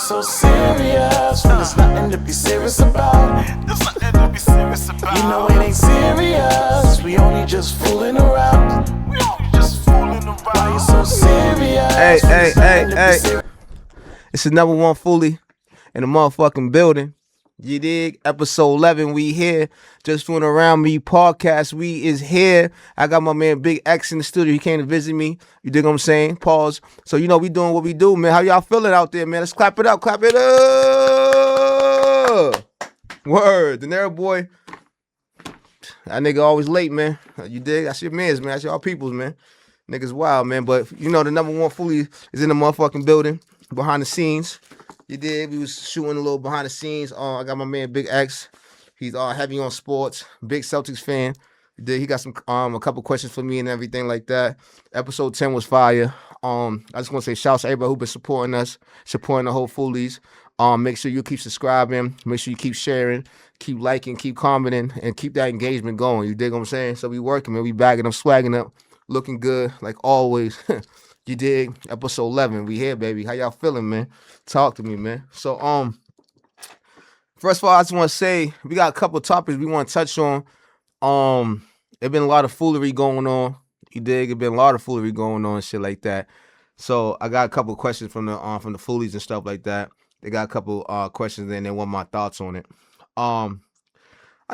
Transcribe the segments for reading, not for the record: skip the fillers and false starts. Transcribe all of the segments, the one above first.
so serious when there's nothing to be serious about? There's nothing to be serious about. You know it ain't serious. We only just fooling around. We only just fooling around. Why you so serious? Hey. It's the number one Fooli in the motherfucking building. You dig? Episode 11, we here. Just Fooling Around Me podcast, we is here. I got my man Big X in the studio. He came to visit me. You dig what I'm saying? Pause. So you know we doing what we do, man. How y'all feeling out there, man? Let's clap it up. Clap it up. Word. The Nero boy. That nigga always late, man. You dig? That's your mans, man. That's y'all peoples, man. Niggas wild, man. But you know the number one Fooli is in the motherfucking building. Behind the scenes. You did. We was shooting a little behind the scenes. I got my man Big X. He's heavy on sports. Big Celtics fan. He got some a couple questions for me and everything like that. Episode 10 was fire. I just want to say shouts to everybody who been supporting us, supporting the whole Foolies. Make sure you keep subscribing. Make sure you keep sharing, keep liking, keep commenting, and keep that engagement going. You dig what I'm saying? So we working, man. We bagging up, swagging up, looking good like always. You dig? Episode 11. We here, baby. How y'all feeling, man? Talk to me, man. So, first of all, I just want to say we got a couple of topics we want to touch on. There's been a lot of foolery going on. You dig? There's been a lot of foolery going on and shit like that. So I got a couple of questions from the Foolies and stuff like that. They got a couple questions and they want my thoughts on it. I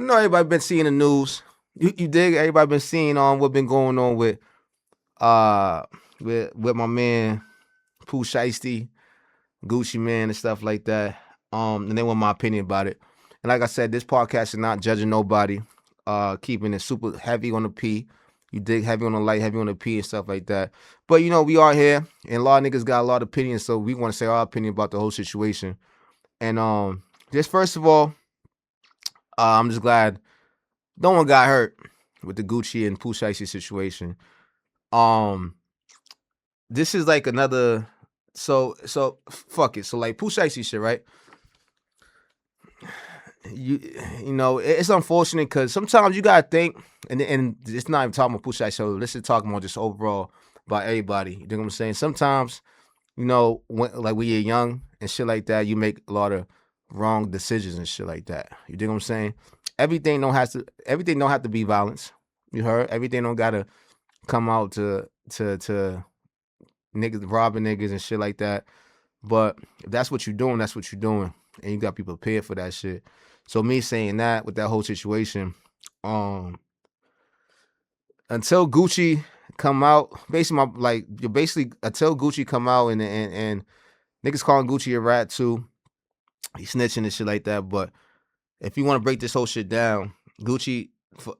know everybody been seeing the news. You dig? Everybody been seeing what been going on with my man Pooh, shiesty, Gucci man and stuff like that. And they want my opinion about it. And like I said, this podcast is not judging nobody. Keeping it super heavy on the P. You dig? Heavy on the light, heavy on the P and stuff like that. But you know, we are here and a lot of niggas got a lot of opinions, so we want to say our opinion about the whole situation. And just first of all, I'm just glad no one got hurt with the Gucci and Pooh shiesty situation. This is like another so fuck it. So like Pooh shiesty shit, right? You know, it's unfortunate because sometimes you gotta think, and it's not even talking about Pooh shiesty. So this is talking about just overall about everybody. You know what I'm saying? Sometimes, you know, when you're young and shit like that, you make a lot of wrong decisions and shit like that. You dig what I'm saying? Everything don't have to be violence. You heard? Everything don't gotta come out to niggas robbing niggas and shit like that. But if that's what you're doing, that's what you're doing. And you got people prepared for that shit. So me saying that with that whole situation, until Gucci come out, until Gucci come out and niggas calling Gucci a rat too. He snitching and shit like that. But if you want to break this whole shit down, Gucci,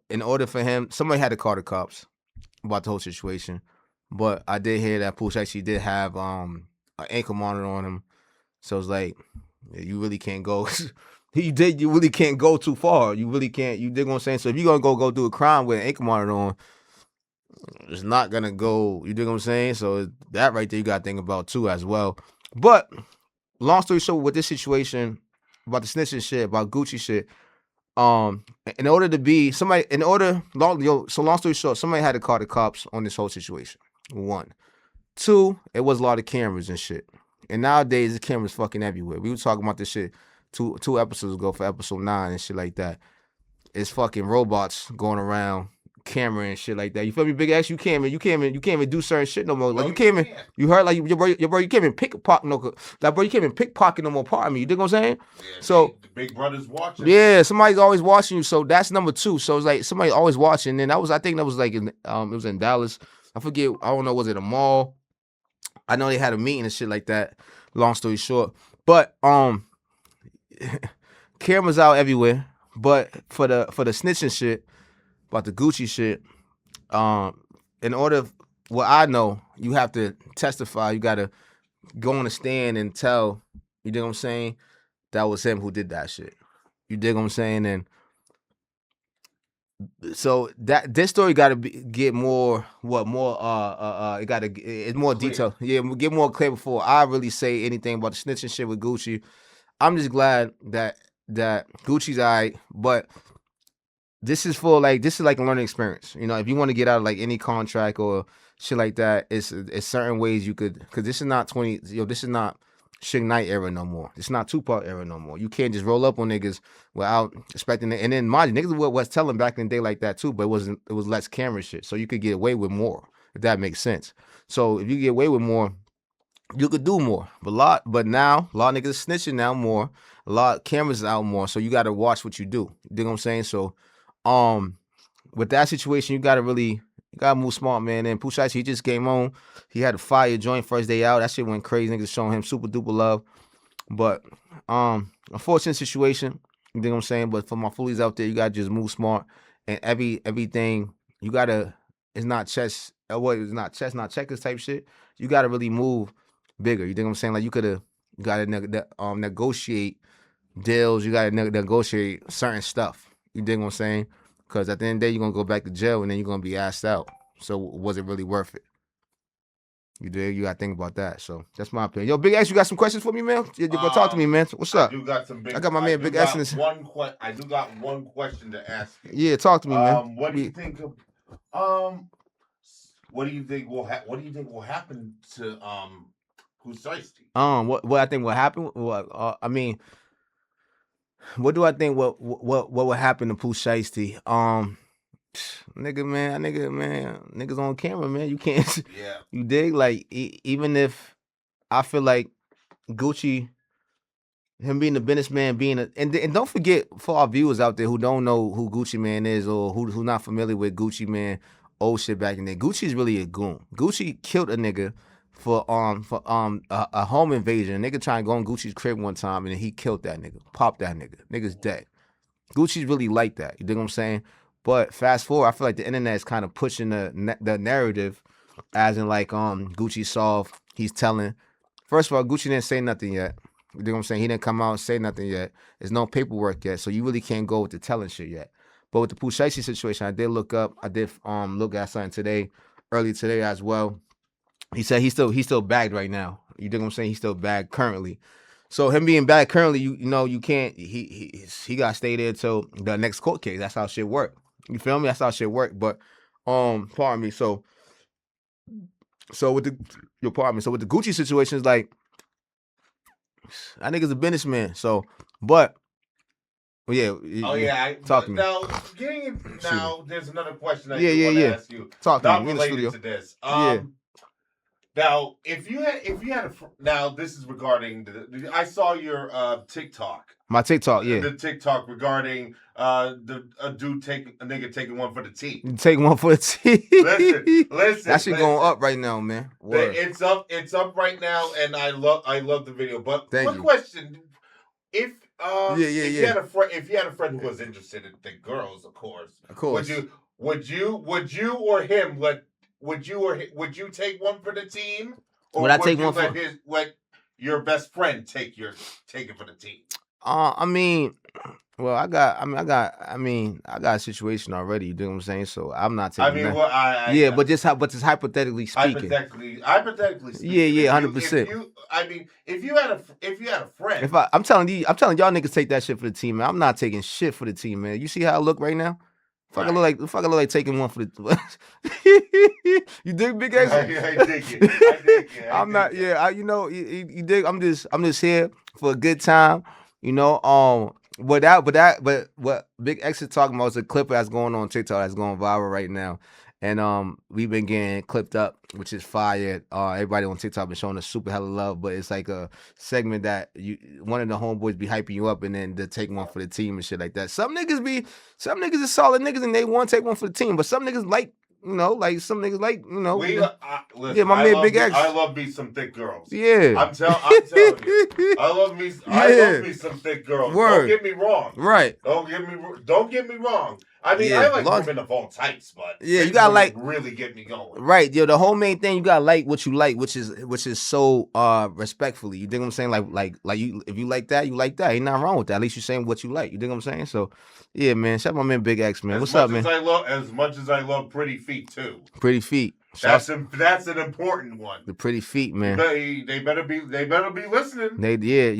in order for him, somebody had to call the cops about the whole situation. But I did hear that Pooh actually did have an ankle monitor on him. So it's like, you really can't go. You really can't go too far. You really can't. You dig what I'm saying? So if you're going to go do a crime with an ankle monitor on, it's not going to go. You dig what I'm saying? So that right there you got to think about too as well. But long story short, with this situation, about the snitching shit, about Gucci shit, long story short, somebody had to call the cops on this whole situation. 1. 2, it was a lot of cameras and shit. And nowadays, the cameras fucking everywhere. We were talking about this shit two episodes ago for episode 9 and shit like that. It's fucking robots going around, camera and shit like that. You feel me, Big X? You can't even do certain shit no more. Like you can't even. You heard like your bro, you can't even pickpocket no. Like bro, you can't even pickpocket no more. Part of me. You dig what I'm saying? Yeah, so the big brother's watching. Yeah, somebody's always watching you. So that's number 2. So it's like somebody always watching. And I think that was like in it was in Dallas. I forget. I don't know. Was it a mall? I know they had a meeting and shit like that. Long story short, but cameras out everywhere. But for the snitching shit about the Gucci shit, in order, what I know, you have to testify. You gotta go on the stand and tell. You dig what I'm saying? That was him who did that shit. You dig what I'm saying? And so that this story got to get more it got to it's more detailed. Yeah, get more clear before I really say anything about the snitching shit with Gucci. I'm just glad that Gucci's alright, but this is like a learning experience. You know, if you want to get out of like any contract or shit like that, it's certain ways you could, because this is not Suge Knight era no more. It's not Tupac era no more. You can't just roll up on niggas without expecting it. And then mind you, niggas was telling back in the day like that too, but it was less camera shit. So you could get away with more, if that makes sense. So if you get away with more, you could do more. But now a lot of niggas snitching now more. A lot of cameras out more. So you gotta watch what you do. You dig what I'm saying? So with that situation, you gotta move smart, man. And Pooh Shiesty, he just came on. He had a fire joint first day out. That shit went crazy. Niggas showing him super duper love. But unfortunate situation. You know what I'm saying? But for my foolies out there, you gotta just move smart. And everything you gotta. It's not chess. It's not chess, not checkers type shit. You gotta really move bigger. You know what I'm saying? Like you gotta negotiate deals. You gotta negotiate certain stuff. You dig what I'm saying? Because at the end of the day, you're going to go back to jail and then you're going to be asked out. So was it really worth it? You dig? You got to think about that. So that's my opinion. Yo, Big X, you got some questions for me, man? You go talk to me, man. What's up? I got my man Big X in this. I do got one question to ask you. Yeah, talk to me, man. What do you think of what do you think will happen to Pooh Shiesty? What I think will happen? I mean, what do I think? What will happen to Pooh Shiesty? Niggas on camera, man. You can't. Yeah. You dig? Like even if I feel like Gucci, him being a businessman, and don't forget for our viewers out there who don't know who Gucci Man is or who not familiar with Gucci Man, old shit back in there. Gucci's really a goon. Gucci killed a nigga for a home invasion. A nigga trying to go in Gucci's crib one time and he killed that nigga. Popped that nigga. Nigga's dead. Gucci's really like that. You dig what I'm saying? But fast forward, I feel like the internet is kind of pushing the narrative as in like Gucci soft. He's telling. First of all, Gucci didn't say nothing yet. You dig what I'm saying? He didn't come out and say nothing yet. There's no paperwork yet. So you really can't go with the telling shit yet. But with the Pooh Shiesty situation, I did look at something early today as well. He said he's still bagged right now. You dig what I'm saying? He's still bagged currently. So him being bagged currently, you can't. He got to stay there till the next court case. That's how shit work. You feel me? That's how shit work. But pardon me. So with the Gucci situation, it's like that nigga's a businessman. So, but. Well, yeah. Talk to me. Now, there's another question I want to ask you. Talk to me. Not related to this. Now, if you had now this is regarding I saw your TikTok. My TikTok, yeah. The TikTok regarding a nigga taking one for the team. Take one for the team. Listen. That shit going up right now, man. Word. It's up right now, and I love the video. But one question: if you had a friend who was interested in the girls, of course, would you or him would you take one for the team, or would I take one for let your best friend take it for the team? I mean, well, I got a situation already. You know what I'm saying? So I'm not taking. But just hypothetically speaking. Hypothetically speaking. Yeah, 100%. If you had a friend. I'm telling y'all niggas take that shit for the team, man. I'm not taking shit for the team, man. You see how I look right now? If I look like taking one for the. You dig, Big X? I dig it. I'm not. Yeah, you dig. I'm just here for a good time. But what Big X is talking about is a clip that's going on TikTok that's going viral right now, and we've been getting clipped up, which is fire. Everybody on TikTok been showing us super hella love, but it's like a segment that one of the homeboys be hyping you up, and then they take one for the team and shit like that. Some niggas is solid niggas and they want to take one for the team, but some niggas like. Some niggas like, listen, yeah, my man Big X. I love me some thick girls. Yeah. I'm telling you. I love me some thick girls. Word. Don't get me wrong. Right. Don't get me wrong. I mean, I like women of all types, but you gotta really get me going. Right, the whole main thing, you gotta like what you like, which is so respectfully. You dig what I'm saying? Like you, if you like that, you like that. Ain't nothing wrong with that. At least you're saying what you like. You dig what I'm saying? So yeah, man. Shout out my man Big X, man. What's up, man? As much as I love pretty feet too. Pretty feet. That's an important one. The pretty feet, man. They better be listening.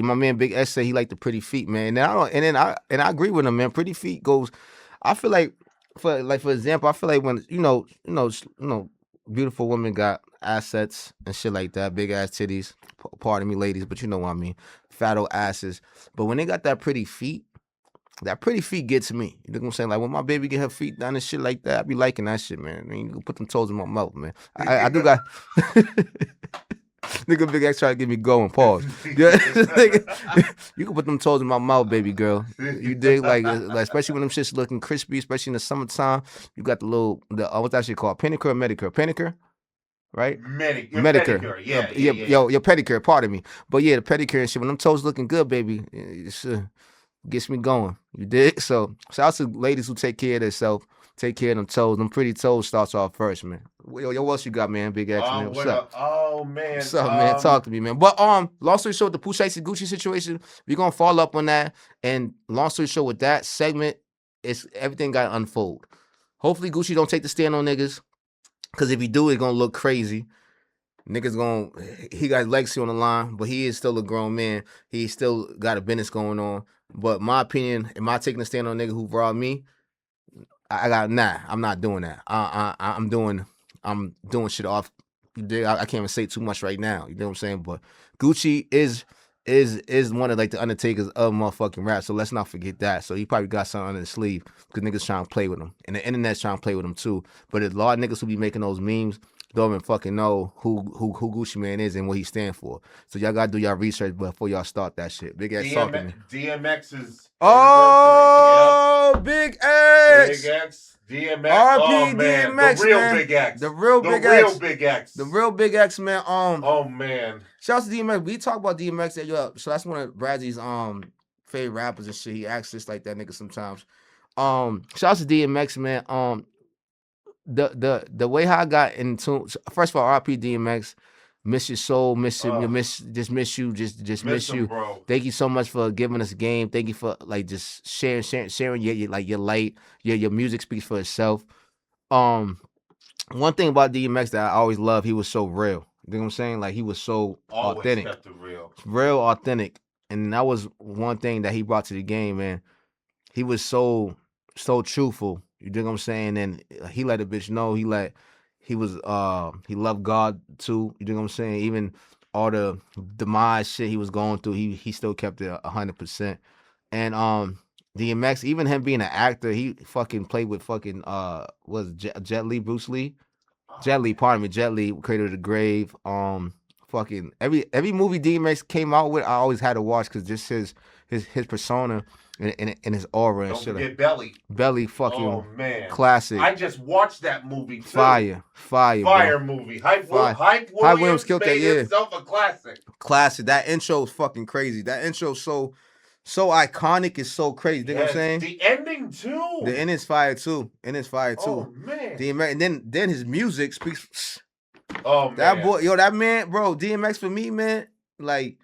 My man Big X said he liked the pretty feet, man. And I agree with him, man. Pretty feet goes. I feel like, for example, I feel like when you know, beautiful women got assets and shit like that, big ass titties. Pardon me, ladies, but you know what I mean. Fat old asses. But when they got that pretty feet gets me. You know what I'm saying? Like when my baby get her feet done and shit like that, I be liking that shit, man. I mean, you can put them toes in my mouth, man. I do got. Nigga Big X try to get me going. Pause. Yeah, you can put them toes in my mouth, baby girl. You dig? Like especially when them shits looking crispy, especially in the summertime. You got the what's that shit called? Pedicure or medicure? Pedicure, right? Pedicure. Yeah. Yo, your pedicure. Pardon me, but yeah, the pedicure and shit. When them toes looking good, baby, it's, gets me going. You dig? So shout out to ladies who take care of themselves. Take care of them toes. Them pretty toes starts off first, man. Yo, what else you got, man? Big X, man. What's up? Oh, man. What's up, man? Talk to me, man. But long story short, the Pooh Shiesty Gucci situation, we're gonna follow up on that. And long story short, with that segment, it's everything got to unfold. Hopefully, Gucci don't take the stand on niggas, because if he do, it's gonna look crazy. Niggas he got legacy on the line, but he is still a grown man. He still got a business going on. But my opinion, am I taking a stand on a nigga who robbed me? I'm not doing that. I'm doing shit off. I can't even say too much right now. You know what I'm saying? But Gucci is one of like the Undertakers of motherfucking rap. So let's not forget that. So he probably got something under the sleeve because niggas trying to play with him, and the internet's trying to play with him too. But there's a lot of niggas who be making those memes don't even fucking know who Gucci Man is and what he stand for. So y'all gotta do y'all research before y'all start that shit. Big X talking to me. DMX's Big X. Big X. DMX. RP DMX, the real man. Big X. The real Big X. The real Big X, man. Oh man. Shout out to DMX. We talk about DMX. So that's one of Bradley's favorite rappers and shit. He acts just like that nigga sometimes. Shout out to DMX, man. The way how I got into, first of all, RP DMX, miss your soul, miss you, miss you, just miss you. Bro. Thank you so much for giving us a game. Thank you for like just sharing your light. Your music speaks for itself. One thing about DMX that I always loved, he was so real. You know what I'm saying? Like he was so always authentic, kept it real authentic, and that was one thing that he brought to the game, man. He was so truthful. You dig what I'm saying? And he let a bitch know he loved God too. You dig what I'm saying? Even all the demise shit he was going through, he still kept it 100%. And DMX, even him being an actor, he fucking played with fucking Jet Li, Bruce Lee. Jet Li, pardon me, Jet Li, Cradle to the Grave. Fucking every movie DMX came out with, I always had to watch because just his persona and his aura and Don't shit. Forget Belly. Belly, fucking classic. I just watched that movie too. Fire bro. Movie. Hype Williams killed that. Yeah, itself a classic. That intro is fucking crazy. That intro so iconic. It's so crazy. You know what I'm saying? The ending too. The ending's fire too. Oh man. DMX, and then his music speaks. Oh man. That boy, that man, bro. DMX for me, man. Like.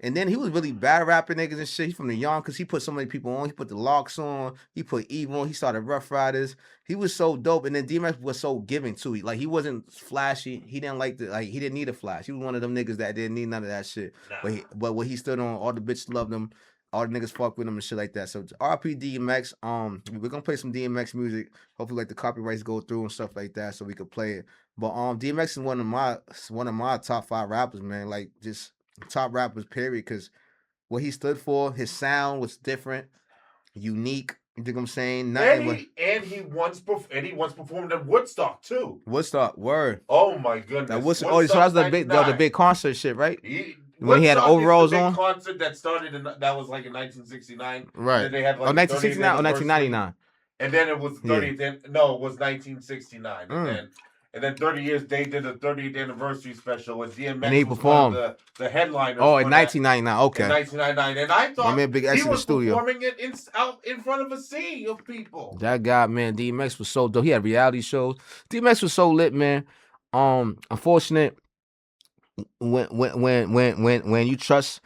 And then he was really bad rapping niggas and shit. He from the Young because he put so many people on. He put the Locks on. He put Eve on. He started Rough Riders. He was so dope. And then DMX was so giving too. He wasn't flashy. He didn't he didn't need a flash. He was one of them niggas that didn't need none of that shit. Nah. But when he stood on, all the bitches loved him. All the niggas fuck with him and shit like that. So RP DMX. We're gonna play some DMX music. Hopefully, like the copyrights go through and stuff like that, so we could play it. But DMX is one of my top 5 rappers, man. Like just top rappers, period, because what he stood for, his sound was different, unique. You think I'm saying? And he once performed at Woodstock too. Woodstock, word. Oh my goodness. So that's the big concert shit, right? When he had overalls on. Concert that started that was like in 1969. Right. And they had 1969 or 1999. And then it was 30th. Yeah. No, it was 1969. And then 30 years, they did a 30th anniversary special with DMX. And he performed. The headliner. Oh, in 1999. Okay. In 1999. And I thought Big he was performing it out in front of a sea of people. That guy, man, DMX was so dope. He had reality shows. DMX was so lit, man. Unfortunate when you trust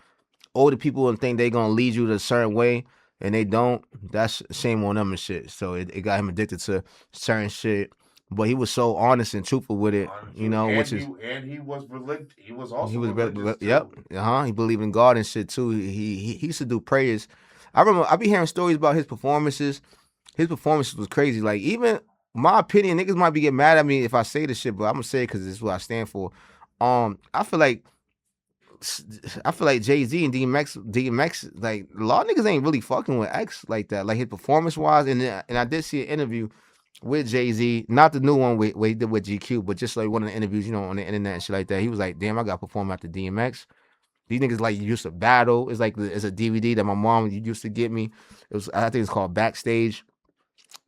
older people and think they're going to lead you to a certain way and they don't, that's shame on them and shit. So it got him addicted to certain shit. But he was so honest and truthful with it, you know, and he was religious. He was also religious. Yep. He believed in God and shit too. He used to do prayers. I remember I be hearing stories about his performances. His performances was crazy. Like even my opinion, niggas might be getting mad at me if I say this shit, but I'm gonna say it because this is what I stand for. I feel like Jay-Z and DMX, like a lot of niggas ain't really fucking with X like that, like his performance wise. And I did see an interview with Jay-Z, not the new one where he did with GQ, but just like one of the interviews, on the internet and shit like that. He was like, "Damn, I got to perform after DMX. These niggas like used to battle. It's like it's a DVD that my mom used to get me. I think it's called Backstage.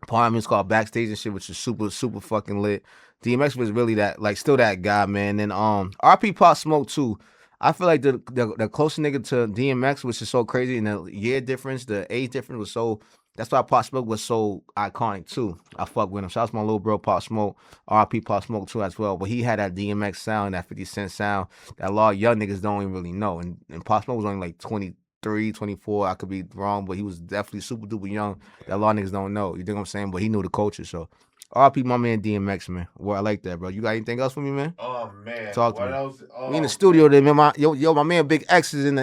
Part of it's called Backstage and shit, which is super super fucking lit. DMX was really that, like, still that guy, man. And RP Pop Smoke too. I feel like the closest nigga to DMX, which is so crazy, and the year difference, the age difference was so. That's why Pop Smoke was so iconic too. I fuck with him. Shout out to my little bro Pop Smoke, RP Pop Smoke too as well. But he had that DMX sound, that 50 Cent sound that a lot of young niggas don't even really know. And Pop Smoke was only like 23, 24. I could be wrong, but he was definitely super duper young that a lot of niggas don't know. You dig what I'm saying? But he knew the culture, so. RP my man DMX, man. Well, I like that, bro. You got anything else for me, man? Oh man. Talk to me. Else? Oh, we in the studio there, man. My man Big X is in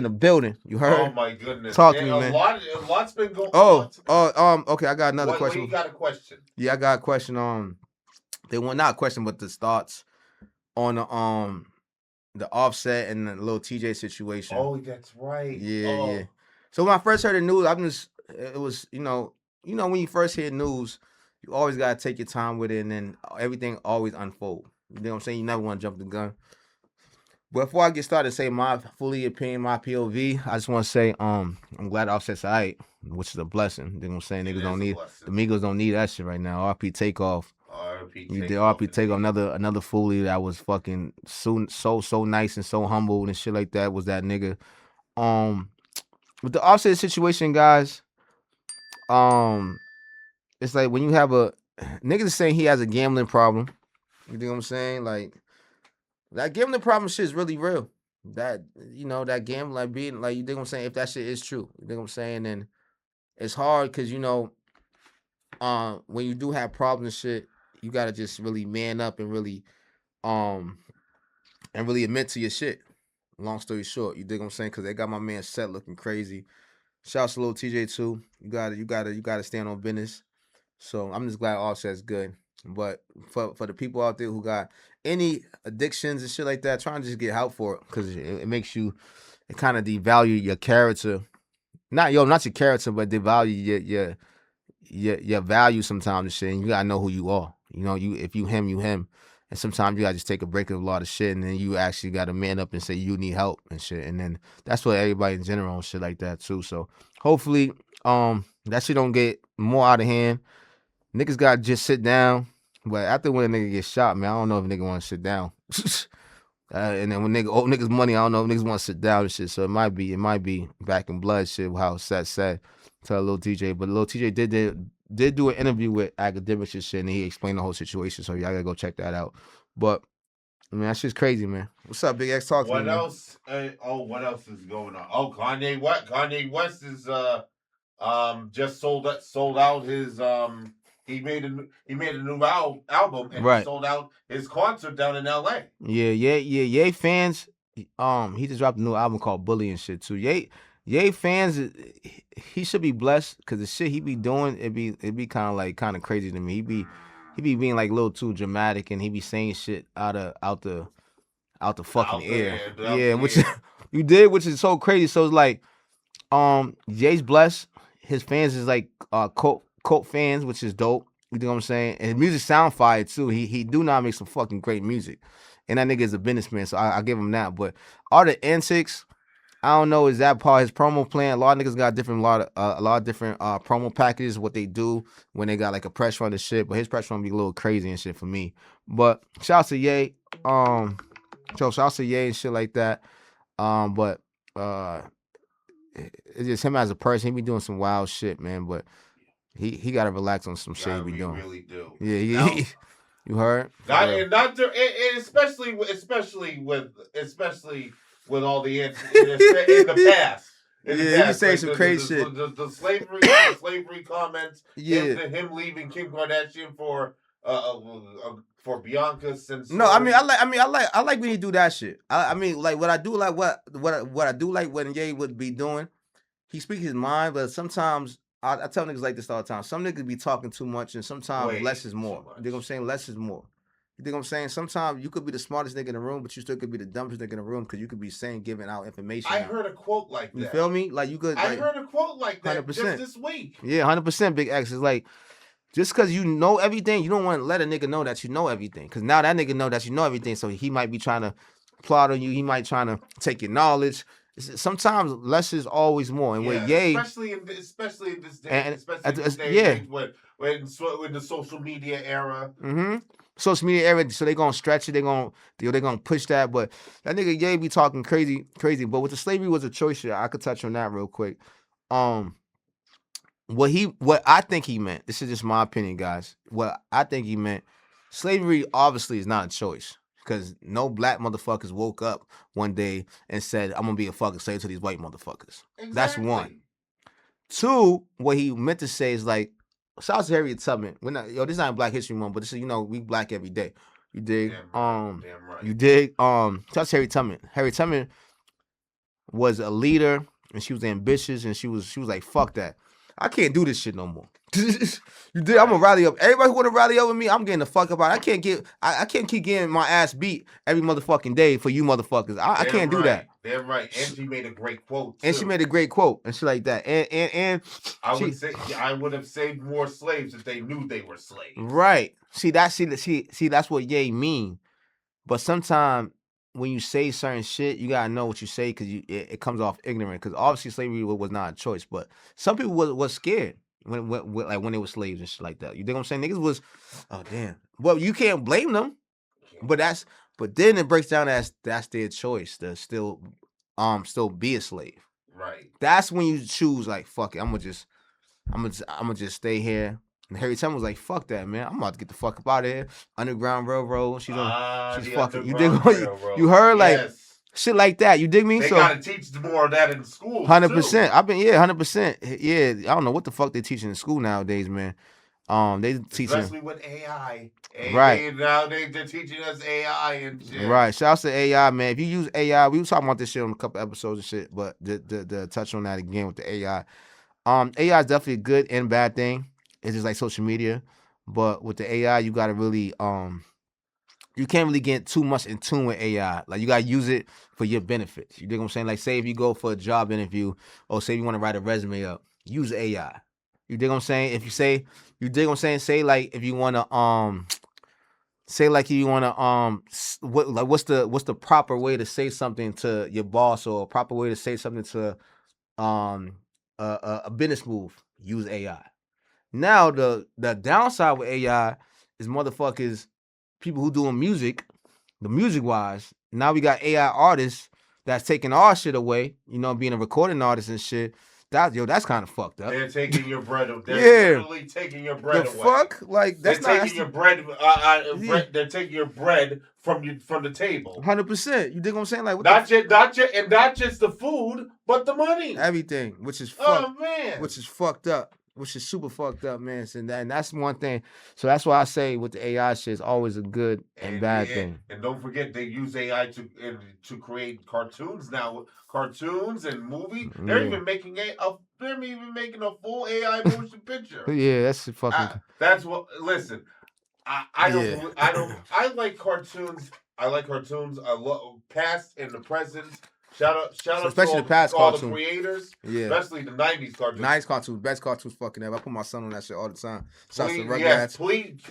the building. You heard? Oh my goodness. Talk to me, man. A lot's been going Okay, I got another question. You got a question? Yeah, I got a question on not a question, but the thoughts on the Offset and the little TJ situation. Oh, that's right. Yeah. So when I first heard the news, it was, when you first hear news, you always gotta take your time with it, and then everything always unfold. You know what I'm saying? You never want to jump the gun. But before I get started, say my fully opinion, my POV, I just want to say, I'm glad Offset's alright, which is a blessing. You know what I'm saying? Niggas don't need the Migos don't need that shit right now. RP Takeoff. RP Takeoff, another Fooli that was fucking so nice and so humble and shit like that was that nigga. With the Offset situation, guys, it's like when you have niggas is saying he has a gambling problem. You know what I'm saying? Like, that gambling problem shit is really real. That, that gambling, like being, like, you know what I'm saying? If that shit is true, you know what I'm saying? And it's hard because, when you do have problems and shit, you gotta just really man up and really admit to your shit. Long story short, you dig what I'm saying? Because they got my man Set looking crazy. Shouts to Lil TJ too. You gotta stand on business. So I'm just glad Offset's good. But for the people out there who got any addictions and shit like that, try and just get help for it, because it makes you, it kind of devalue your character. Not your character, but devalue your value sometimes and shit. And you gotta know who you are. If you him, you him. And sometimes you gotta just take a break of a lot of shit, and then you actually gotta man up and say you need help and shit. And then that's for everybody in general and shit like that too. So hopefully that shit don't get more out of hand. Niggas gotta just sit down. But after when a nigga gets shot, man, I don't know if a nigga want to sit down. And then when niggas money, I don't know if niggas want to sit down and shit. So it might be back in blood shit, how Seth said to Lil TJ. But Lil TJ did do an interview with Academics and shit, and he explained the whole situation. So y'all gotta go check that out. But I mean, that shit's crazy, man. What's up, Big X? Talk to me. What else? What else is going on? Oh, Kanye West is just sold out his he made a new album, and right. He sold out his concert down in LA. Yeah. Fans, he just dropped a new album called Bully and shit too. Ye fans, he should be blessed, because the shit he be doing, it be kind of crazy to me. He be being like a little too dramatic, and he be saying shit out the fucking air. Which you did, which is so crazy. So it's like, Ye's blessed. His fans is like cult fans, which is dope. You know what I'm saying? And his music sound fire too. He do not make some fucking great music. And that nigga is a businessman, so I give him that. But all the antics, I don't know, is that part of his promo plan? A lot of niggas got a lot of different promo packages, what they do when they got like a press run and shit. But his press run be a little crazy and shit for me. But shouts to Ye. Shouts to Ye and shit like that. But it's just him as a person. He be doing some wild shit, man. But he gotta relax on some shit he be doing. Really do. Yeah, you heard? Especially with all the in the past. You say some crazy shit. The slavery comments. Yeah, him leaving Kim Kardashian for Bianca since. No, I like when he do that shit. I mean, like what I do like when Ye would be doing, he speaks his mind, but sometimes I tell niggas like this all the time. Some niggas be talking too much, and sometimes less is more. You dig what I'm saying? Less is more. You dig what I'm saying? Sometimes you could be the smartest nigga in the room, but you still could be the dumbest nigga in the room because you could be giving out information. I heard a quote like that. You feel me? Like you could. I heard a quote like that 100%. Just this week. Yeah, 100%. Big X is like, just because you know everything, you don't want to let a nigga know that you know everything. Because now that nigga know that you know everything, so he might be trying to plot on you. He might trying to take your knowledge. Sometimes less is always more, and with Ye, especially in this day, when the social media era. Social media era, so they gonna stretch it. They gonna push that. But that nigga Ye be talking crazy. But with the slavery was a choice shit, I could touch on that real quick. What I think he meant. This is just my opinion, guys. What I think he meant. Slavery obviously is not a choice. Because no black motherfuckers woke up one day and said, I'm going to be a fucking slave to these white motherfuckers. Exactly. That's one. Two, what he meant to say is like, shout out to Harriet Tubman. This is not Black History Month, but this is, we black every day. You dig? Damn right. You dig? Shout out to Harriet Tubman. Harriet Tubman was a leader, and she was ambitious, and she was like, fuck that. I can't do this shit no more. You did. I'm gonna rally up. Everybody who wanna rally up with me, I'm getting the fuck up out. I can't keep getting my ass beat every motherfucking day for you motherfuckers. I can't do that. Damn right. And she made a great quote too. And she made a great quote and shit like that. And I would have saved more slaves if they knew they were slaves. Right. See that's what Ye mean. But sometimes when you say certain shit, you gotta know what you say because it comes off ignorant. Because obviously slavery was not a choice, but some people was scared. When they were slaves and shit like that. You think what I'm saying? Niggas was, oh damn. Well, you can't blame them. But then it breaks down as that's their choice to still be a slave. Right. That's when you choose like, fuck it, I'm gonna just stay here. And Harriet Tubman was like, fuck that, man. I'm about to get the fuck up out of here. Underground Railroad. She's fucking. You dig what you heard? Like shit like that, you dig me? They gotta teach more of that in school. 100%. 100%. Yeah, I don't know what the fuck they teaching in school nowadays, man. They teaching especially with AI. Right now they're teaching us AI and shit. Right. Shouts to AI, man. If you use AI, we were talking about this shit on a couple episodes and shit, but the touch on that again with the AI. AI is definitely a good and bad thing. It's just like social media, but with the AI, you gotta really you can't really get too much in tune with AI. Like, you got to use it for your benefits. You dig what I'm saying? Like, say if you go for a job interview or say you want to write a resume up, use AI. You dig what I'm saying? If you say, you dig what I'm saying? Say, like, if you want to, what's the proper way to say something to your boss or a proper way to say something to a business move? Use AI. Now, the downside with AI is motherfuckers, people who doing music, the music wise, now we got AI artists that's taking our shit away, being a recording artist and shit. That's kind of fucked up. They're taking your bread away. They're literally taking your bread away. Fuck? Like, that's taking your bread. They're taking your bread from the table. 100%. You dig what I'm saying? Like, not just the food, but the money. Everything, which is fucked up. Which is super fucked up, man. And that's one thing. So that's why I say with the AI shit, it's always a good and bad thing. And don't forget, they use AI to create cartoons now. Cartoons and movies. They're even making a full AI motion picture. Yeah, that's fucking. That's what. Listen, I like cartoons. I love past and the present. Shout out especially to all cartoons. The creators, yeah, especially the 90s cartoons. 90s cartoons, best cartoons fucking ever. I put my son on that shit all the time. Shout out to Rugrats.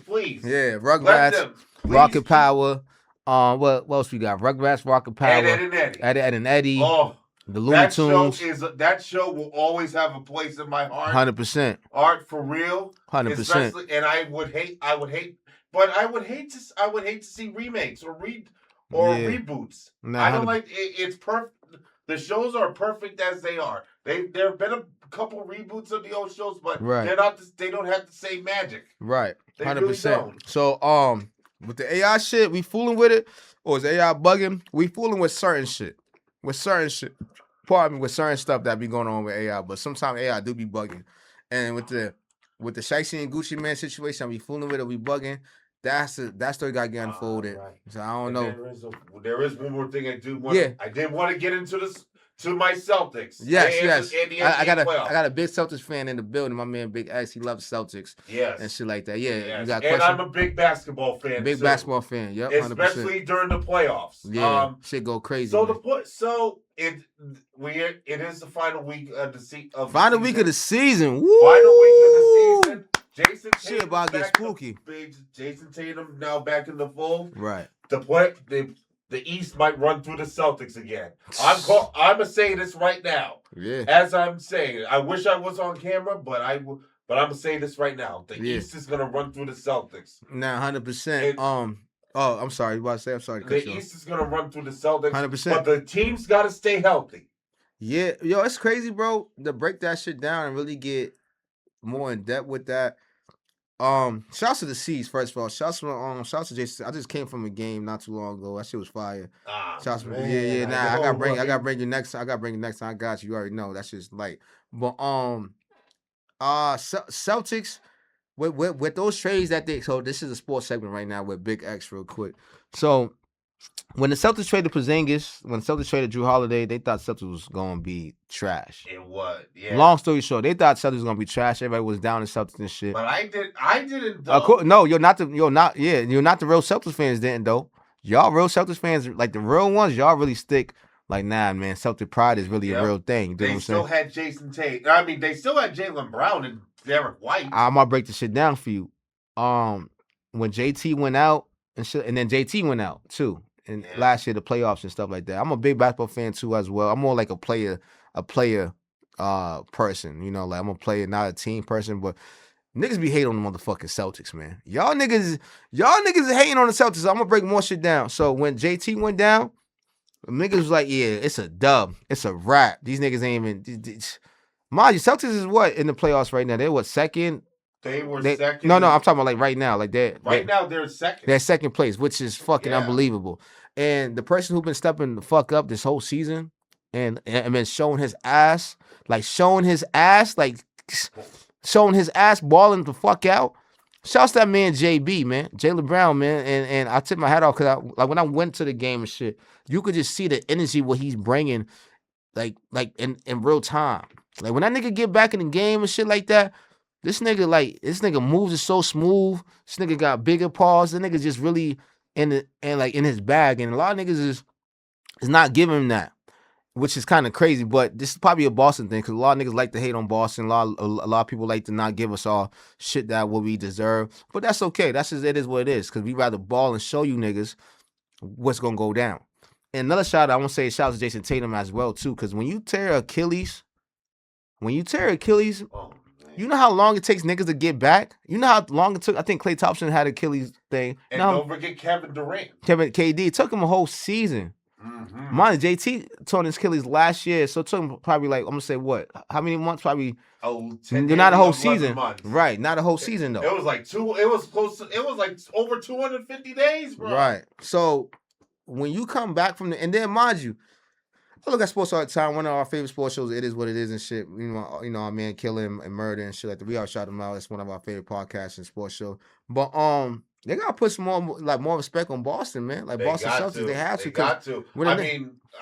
Please. Yeah, Rugrats, Rocket Power. What else we got? Rugrats, Rocket Power, Ed and Eddie. Oh, the Looney Tunes. That show will always have a place in my heart. 100%. Art for real. 100%. And I would hate to see remakes or reboots. Nah, I don't like it's perfect. The shows are perfect as they are. There have been a couple reboots of the old shows, but they're not. They don't have the same magic. Right. 100%. Really don't. So with the AI shit, we fooling with it, or is AI bugging? We fooling with certain shit. Pardon me, with certain stuff that be going on with AI, but sometimes AI do be bugging. And with the shiesty and Gucci Man situation, we fooling with it, we bugging. That story got to get unfolded. Right. So I don't know. There is one more thing I do want. Yeah. I did want to get into this to my Celtics. Yes. I got a big Celtics fan in the building. My man Big X, he loves Celtics. Yes. And shit like that. Yeah. Yes. You got and I'm a big basketball fan. Big basketball fan. Yep. 100%. Especially during the playoffs. Yeah. Shit go crazy. So it is the final week of the season. Final week of the season. Woo! Final week of the season. Jason Tatum shit about to get spooky. Jason Tatum now back in the fold. Right. The East might run through the Celtics again. I'm gonna say this right now. Yeah. As I'm saying, I wish I was on camera, but I'm gonna say this right now. The East is gonna run through the Celtics. Nah, 100%. I'm sorry. You about to say? I'm sorry. The East is gonna run through the Celtics. 100%. But the team's gotta stay healthy. Yeah, yo, it's crazy, bro. To break that shit down and really get more in depth with that. Shouts to the C's, first of all. Shouts to Jason. I just came from a game not too long ago. That shit was fire. Shouts to I gotta bring you next time. I got you. You already know. That's just light. But Celtics with those trades that so this is a sports segment right now with Big X real quick. So when the Celtics traded Porzingis, when the Celtics traded Drew Holiday, they thought Celtics was gonna be trash. It was, yeah. Long story short, they thought Celtics was gonna be trash. Everybody was down in Celtics and shit. But I didn't. No, you're not the real Celtics fans. Didn't though. Y'all real Celtics fans, like the real ones, y'all really stick. Like, nah, man, Celtic pride is really a real thing. They still had Jason Tate. I mean, they still had Jaylen Brown and Derek White. I'm gonna break the shit down for you. When JT went out and shit, and then JT went out too. And last year, the playoffs and stuff like that. I'm a big basketball fan too as well. I'm more like a player person. You know, like I'm a player, not a team person. But niggas be hating on the motherfucking Celtics, man. Y'all niggas are hating on the Celtics. So I'm gonna break more shit down. So when JT went down, niggas was like, yeah, it's a dub. It's a wrap. These niggas ain't even. Mind you, Celtics is what in the playoffs right now? They're what, second? They were second. No, I'm talking about like right now. Like now they're second. They're second place, which is fucking unbelievable. And the person who been stepping the fuck up this whole season and been showing his ass, balling the fuck out. Shouts to that man JB, man, Jaylen Brown, man, and I tip my hat off because when I went to the game and shit, you could just see the energy what he's bringing, like in real time. Like when that nigga get back in the game and shit like that. This nigga moves is so smooth. This nigga got bigger paws. This nigga just really in his bag. And a lot of niggas is not giving him that, which is kind of crazy. But this is probably a Boston thing because a lot of niggas like to hate on Boston. A lot of people like to not give us all shit that what we deserve. But that's okay. That's just it is what it is because we rather ball and show you niggas what's gonna go down. And another shout out, I want to say shout out to Jason Tatum as well too because when you tear Achilles. You know how long it takes niggas to get back? You know how long it took? I think Klay Thompson had Achilles thing. And don't forget Kevin Durant. KD. It took him a whole season. Mm-hmm. Mine, JT torn his Achilles last year, so it took him probably I'm going to say what? How many months? Probably. Not a whole season. Months. Right, not a whole season though. It was like over 250 days, bro. Right. So when you come back from and then mind you, I look at sports all the time. One of our favorite sports shows, It Is What It Is and shit. You know our man Killing and Murder and shit like that. We all shout him out. It's one of our favorite podcasts and sports show. But they gotta put some more respect on Boston, man. Like Boston Celtics, they have to. They got to.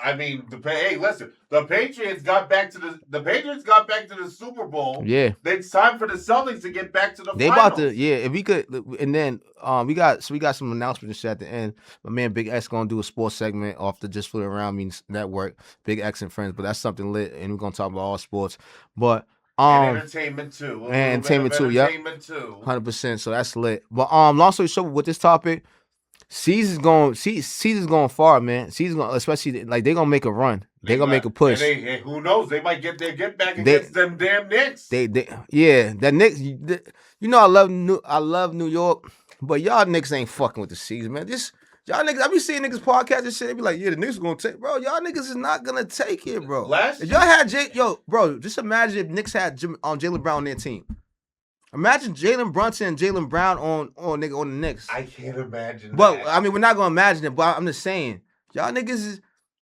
I mean, listen. The Patriots got back to the Super Bowl. Yeah, it's time for the Celtics to get back to the. They finals. About to, yeah. If we could, and then we got some announcements and shit at the end. My man Big X gonna do a sports segment off the Just Fooling Around Me network. Big X and Friends, but that's something lit, and we're gonna talk about all sports. But and entertainment too. Entertainment too. Yep. 100%. So that's lit. But long story short, with this topic. Season's going far, man. Season's going, especially like they're gonna make a run. They're gonna make a push. And who knows? They might get back against them damn Knicks. That Knicks. You know, I love New York, but y'all Knicks ain't fucking with the season, man. Y'all niggas, I be seeing niggas podcast and shit. They be like, yeah, the Knicks gonna take, bro. Y'all niggas is not gonna take it, bro. If y'all had bro, just imagine if Knicks had Jaylen Brown on their team. Imagine Jalen Brunson and Jaylen Brown on the Knicks. I can't imagine that. I mean, we're not going to imagine it, but I'm just saying. Y'all niggas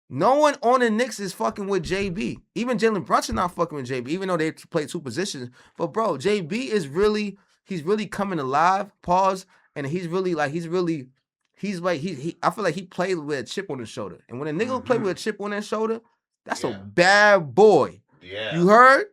no one on the Knicks is fucking with JB. Even Jalen Brunson not fucking with JB, even though they play two positions. But, bro, JB is really coming alive, and I feel like he played with a chip on his shoulder. And when a nigga play with a chip on his shoulder, That's a bad boy. Yeah. You heard?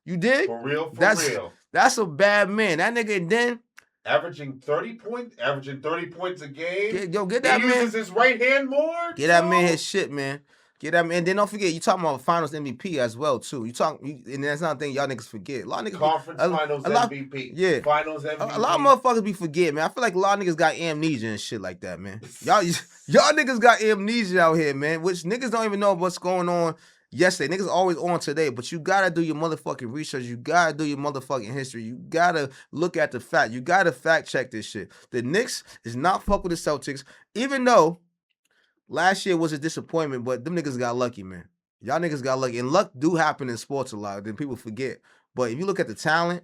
You did? For real, real. That's a bad man. That nigga then averaging 30 points a game. Get that man. He uses his right hand more. Get that man his shit, man. Get that man. And then don't forget, you talking about Finals MVP as well too. And that's not a thing y'all niggas forget. A lot of niggas Conference Finals MVP. Yeah. Finals MVP. A lot of motherfuckers be forgetting, man. I feel like a lot of niggas got amnesia and shit like that, man. Y'all niggas got amnesia out here, man. Which niggas don't even know what's going on yesterday. Niggas always on today, but you gotta do your motherfucking research. You gotta do your motherfucking history. You gotta look at the fact. You gotta fact check this shit. The Knicks is not fuck with the Celtics, even though last year was a disappointment, but them niggas got lucky, man. Y'all niggas got lucky. And luck do happen in sports a lot, then people forget. But if you look at the talent,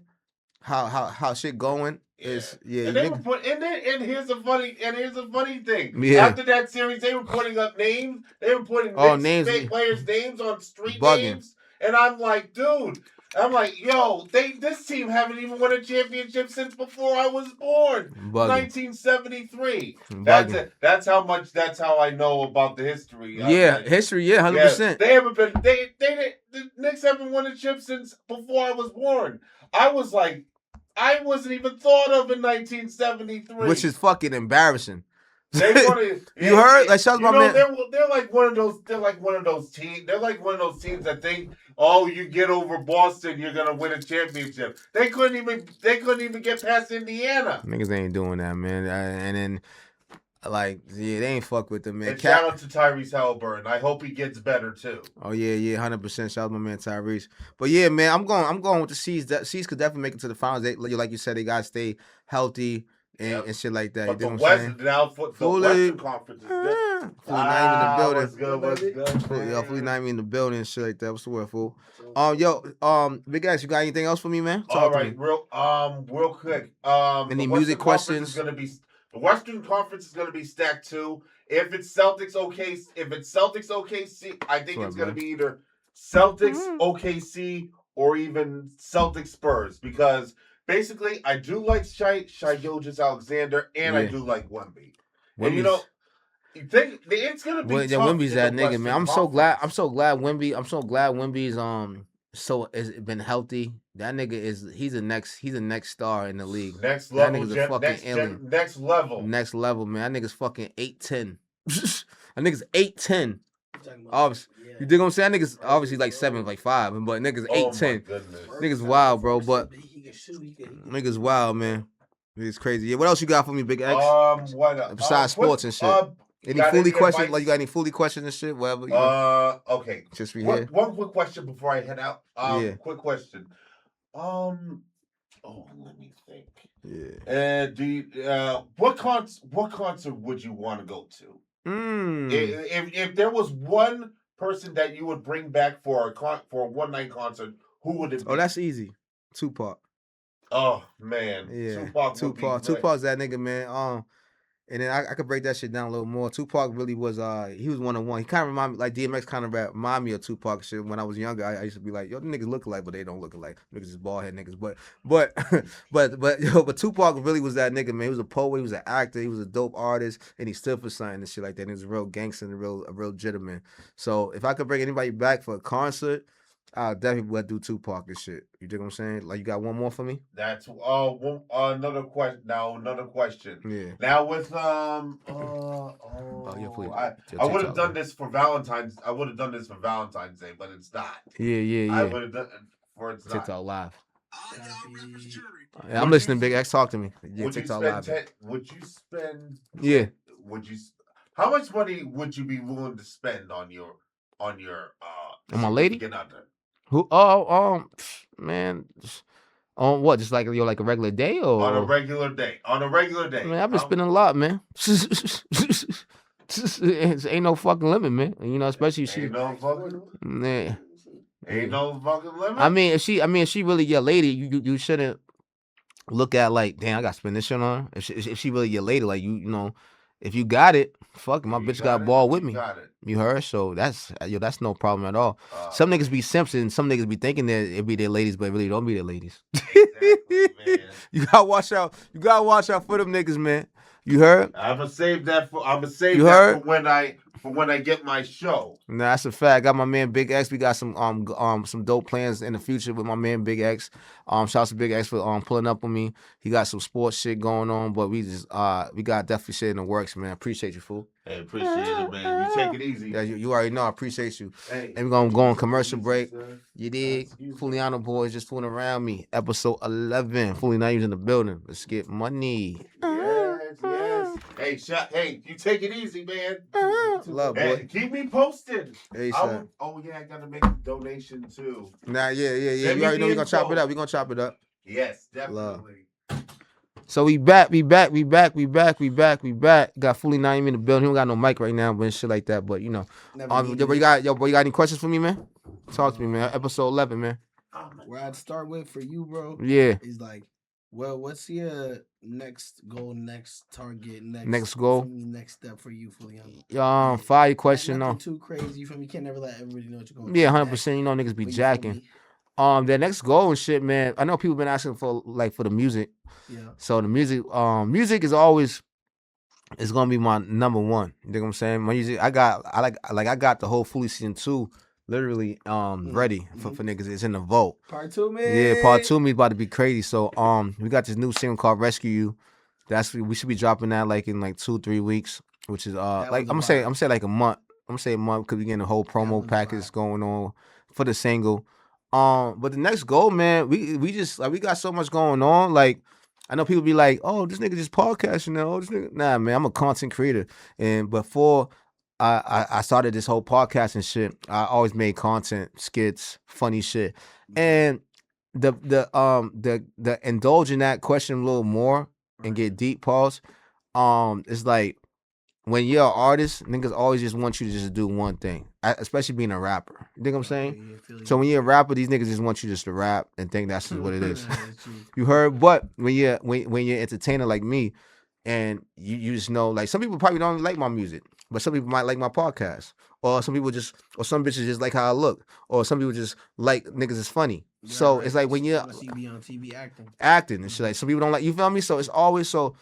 how shit going, and here's a funny thing. Yeah. After that series, they were putting up names. They were putting players' names on street names, and I'm like, dude. Yo, this team haven't even won a championship since before I was born. 1973. That's how I know about the history. History, 100%. They haven't been. The Knicks haven't won a chip since before I was born. I wasn't even thought of in 1973. Which is fucking embarrassing. You heard? Like, shout my man. They're like one of those. They're like one of those teams. They're like one of those teams that think, oh, you get over Boston, you're gonna win a championship. They couldn't even get past Indiana. Niggas ain't doing that, man. And then, they ain't fuck with them, man. And shout out to Tyrese Halliburton. I hope he gets better too. Oh yeah, 100%. Shout out my man Tyrese. But yeah, man, I'm going with the C's. Seas could definitely make it to the finals. Like you said, they gotta stay healthy. And shit like that. But the Western Conference is good. Fooli not even in the building. What's good? Fooli not even in the building and shit like that. What's the word, fool? Big X, you got anything else for me, man? All right, real quick. Any music questions? The Western Conference is gonna be stacked too. If it's Celtics OKC, I think it's gonna be either Celtics OKC or even Celtics Spurs, because basically, I do like Shai Gilgeous-Alexander, and I do like Wemby. And you think it's gonna be tough. Wemby's that nigga, man. I'm so glad Wemby's has been healthy. That nigga he's a next star in the league. Next level, that nigga's a fucking alien. Next level, man. That nigga's fucking 8'10". That nigga's 8'10". Obviously. You dig what I'm saying? That nigga's obviously like 7, like 5, but nigga's 8'10". Nigga's wild, bro. But nigga's wild, man. It's crazy. Yeah, what else you got for me, Big X? What besides sports and shit? Any Fooli questions? Like, you got any Fooli questions and shit? Whatever. Okay. Just be here. One quick question before I head out. Quick question. Let me think. Yeah. What concert would you want to go to? If there was one person that you would bring back for a one night concert, who would it be? Oh, that's easy. Tupac. Oh man, yeah. Tupac's that nigga, man. And then I could break that shit down a little more. Tupac really was he was one on one. He kind of remind me, like DMX kind of remind me of Tupac shit. When I was younger, I used to be like, yo, the niggas look alike, but they don't look alike. Niggas is bald head niggas. But Tupac really was that nigga, man. He was a poet, he was an actor, he was a dope artist, and he stood for something and shit like that. And he was a real gangster and a real gentleman. So if I could bring anybody back for a concert, I'll definitely do Tupac and shit. You dig what I'm saying? Like, you got one more for me? That's another question. Now another question. Yeah. Now with please. I would have done this for Valentine's. I would have done this for Valentine's Day, but it's not. Yeah. I would have done it for it's not. TikTok live. Yeah, I'm listening, Big X. Talk to me. Yeah, TikTok live. Would you spend? Yeah. How much money would you be willing to spend on my lady? Get out there. Who? Man. On what? Just like a regular day, or on a regular day? Man, I've been spending a lot, man. Ain't no fucking limit, man. You know, especially if she. Ain't no fucking. Nah. Ain't no fucking limit. I mean, if she really your lady, you shouldn't look at like, damn, I got to spend this shit on her. If she really your lady, like you know. If you got it, fuck it. My bitch got ball with me. You heard? So that's no problem at all. Some niggas be simps and some niggas be thinking that it be their ladies, but it really don't be their ladies. Exactly, man. You gotta watch out. You gotta watch out for them niggas, man. You heard? I'ma save that for when I get my show. Nah, that's a fact. Got my man Big X. We got some dope plans in the future with my man Big X. Shout out to Big X for pulling up on me. He got some sports shit going on, but we got definitely shit in the works, man. Appreciate you, fool. Hey, appreciate it, man. You take it easy. Yeah, you already know. I appreciate you. Hey, and we're gonna go on commercial break. You dig? Fooliano boys just fooling around me. Episode 11. Fooli now in the building. Let's get money. Yes. Hey, you take it easy, man. Love, boy. Hey, keep me posted. Hey, I gotta make a donation too. Nah, yeah. You already know we're gonna chop it up. We're gonna chop it up. Yes, definitely. Love. So we back. Got Fooli Naeem in the building. He don't got no mic right now, but shit like that. But you know, you got any questions for me, man? Talk to me, man. Episode 11, man. Where I'd start with for you, bro. Yeah. Is like, well, what's your next goal, next target, next goal, next step for you, Fooliano? Fire question. Nothing too crazy. You feel me? You can't never let everybody know what you're going. Yeah, 100%. You know, niggas be jacking. The next goal and shit, man. I know people been asking for the music. Yeah. So the music is always gonna be my number one. You know what I'm saying? My music, I got the whole Fooli season 2 literally ready for niggas. It's in the vault. Part 2, man. Yeah, part 2 me about to be crazy. So we got this new single called Rescue You. We should be dropping that like in 2-3 weeks, which is I'm gonna say like a month. I'm gonna say a month because we getting a whole promo package going on for the single. But the next goal, man, we just we got so much going on. Like, I know people be like, oh, this nigga just podcasting now. Oh, this nigga. Nah, man, I'm a content creator. And before I started this whole podcasting shit, I always made content, skits, funny shit. And the indulge in that question a little more and get deep, pause. It's like, when you're an artist, niggas always just want you to just do one thing, especially being a rapper. You think I'm saying? So when you're a rapper, these niggas just want you just to rap and think that's just what it is. You heard? But when you're entertainer like me, and you just know, like, some people probably don't like my music, but some people might like my podcast, or some bitches just like how I look, or some people just like niggas is funny. Yeah, so right. It's like when you're on TV acting and shit. Like, some people don't like, you feel me? So it's always so.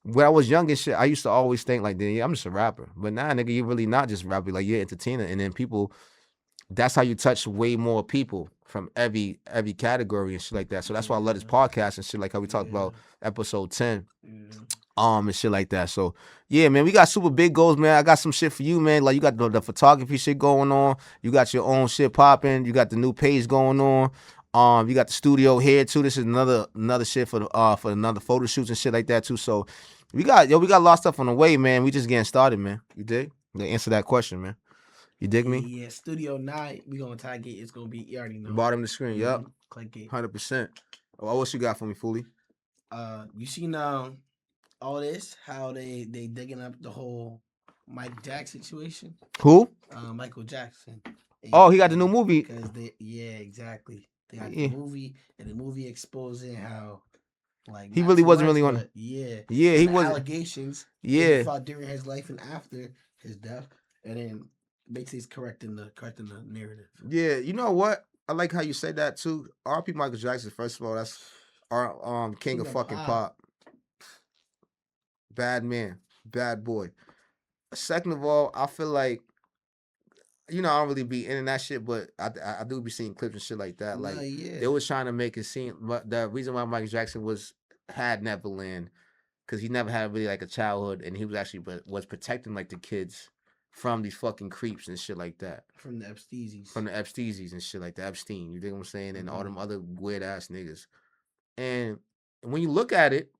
When I was young and shit, I used to always think like, yeah, I'm just a rapper. But nah, nigga, you're really not just a rapper. Like, you're an entertainer. And then people, that's how you touch way more people from every category and shit like that. So that's why I love this podcast and shit, like how we talked about episode 10. And shit like that. So yeah, man, we got super big goals, man. I got some shit for you, man. Like, you got the photography shit going on. You got your own shit popping. You got the new page going on. You got the studio here too. This is another shit for another photo shoots and shit like that too. So we got a lot of stuff on the way, man. We just getting started, man. You dig? To answer that question, man. You dig me? Yeah, Studio 9. We gonna tag it. It's gonna be, you already know. Bottom of the screen. Yep. Click it. 100%. Oh, what you got for me, Fooli? You see now all this, how they digging up the whole Mike Jackson situation. Who? Michael Jackson. Oh, he got the new movie. Because exactly. They got the movie, and the movie exposing how, like, he really wasn't really on. He was allegations. Yeah, he fought during his life and after his death, and then basically he's correcting the narrative. Yeah, you know what? I like how you say that too. R.P. Michael Jackson. First of all, that's our king of fucking pop. Bad man, bad boy. Second of all, I feel like, you know, I don't really be into that shit, but I do be seeing clips and shit like that. Like, they was trying to make it seem, but the reason why Michael Jackson had Neverland, because he never had really like a childhood, and he was actually was protecting like the kids from these fucking creeps and shit like that. From the Epsteezis. From the Epsteezis and shit like the Epstein. You think what I'm saying? And all them other weird ass niggas. And when you look at it,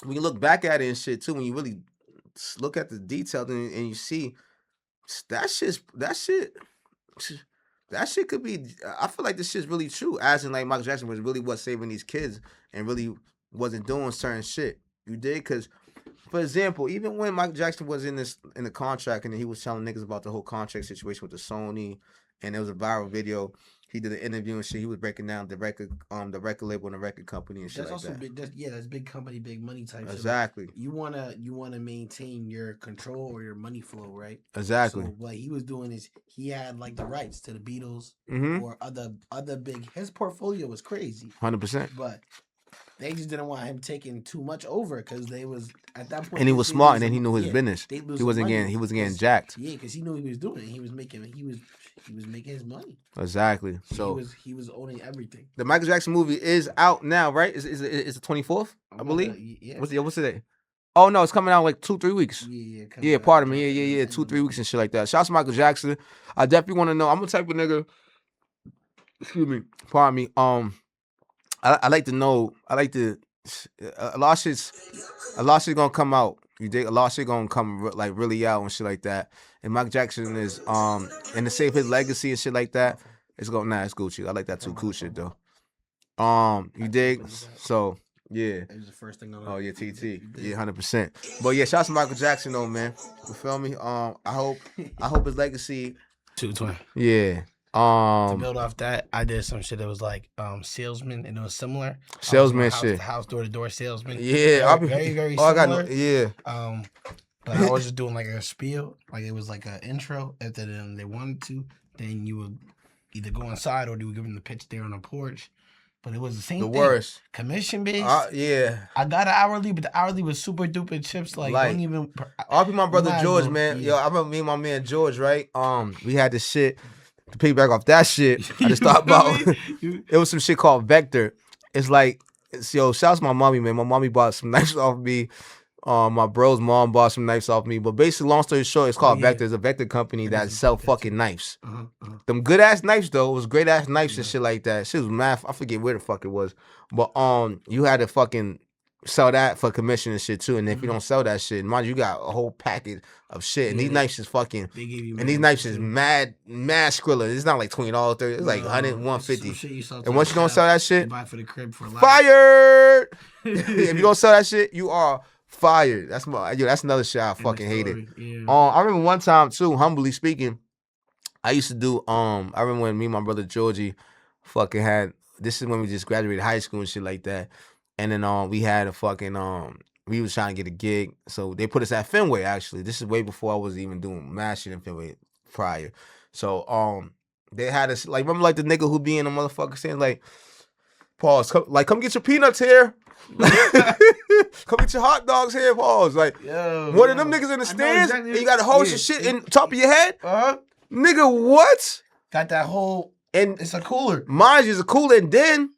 when you look back at it and shit too, when you really look at the details and you see that shit could be, I feel like this shit's really true. As in, like, Michael Jackson was saving these kids and really wasn't doing certain shit. You did? Because, for example, even when Michael Jackson was in the contract and he was telling niggas about the whole contract situation with the Sony, and there was a viral video, he did an interview and shit. He was breaking down the record label and the record company and shit. That's like also that. That's big company, big money type. Exactly. So, like, you wanna maintain your control or your money flow, right? Exactly. So what he was doing is he had like the rights to the Beatles or other big. His portfolio was crazy. 100%. But They just didn't want him taking too much over because they was at that point. And he was smart, and then he knew his business. He wasn't getting jacked. Yeah, because he knew what he was doing. He was making his money. Exactly. So he was owning everything. The Michael Jackson movie is out now, right? Is the 24th? I believe. Yeah. What's today? Oh no, it's coming out like 2-3 weeks. Yeah. Pardon me. Yeah. 2-3 weeks and shit like that. Shout out to Michael Jackson. I definitely want to know. I'm the type of nigga. Excuse me. Pardon me. I like to know. I like to. A lot of shit's gonna come out. You dig? A lot of shit gonna come like really out and shit like that. And Michael Jackson is and to save his legacy and shit like that. It's Gucci. I like that too. Cool shit though. You dig? So. Yeah. It was the first thing. Oh yeah, TT. Yeah, 100%. But yeah, shout out to Michael Jackson though, man. You feel me? I hope his legacy. 220. Yeah. To build off that, I did some shit that was like salesman, and it was similar. Salesman shit. House door to door salesman. Yeah, very similar. But I was just doing like a spiel, like it was like an intro. If they wanted to, then you would either go inside or you would give them the pitch there on the porch. But it was the same thing. The worst. Commission based. Yeah. I got an hourly, but the hourly was super duper chips. Like don't even. I'll be my brother George, man. Yeah. Yo, I remember me and my man George, right? We had this shit. To piggyback off that shit, I just thought about it was some shit called Vector. It's like, shout out to my mommy, man. My mommy bought some knives off me. My bro's mom bought some knives off me. But basically, long story short, it's called Vector. It's a Vector company that sell fucking knives. Them good ass knives though, it was great ass knives and shit like that. Shit was math. I forget where the fuck it was. But you had to fucking sell that for commission and shit too. And if you don't sell that shit, mind you got a whole packet of shit. And these knives is fucking. And these knives is mad skrilla. It's not like $20, $30. It's like 100, 150. And once you don't sell that shit, buy for the crib for fired. If you don't sell that shit, you are fired. That's another shit I fucking hated. Yeah. I remember one time too, humbly speaking, I used to do I remember when me and my brother Georgie fucking had, this is when we just graduated high school and shit like that. And then we had a fucking we was trying to get a gig. So they put us at Fenway actually. This is way before I was even doing mad shit in Fenway prior. So they had us like, remember like the nigga who be in the motherfucker saying like, pause, come get your peanuts here. Come get your hot dogs here, pause. Like, one of them niggas in the stands, exactly. And you got to hold your shit in top of your head. Nigga, what? Got that whole, and it's a cooler. Mind you, it's a cooler. And then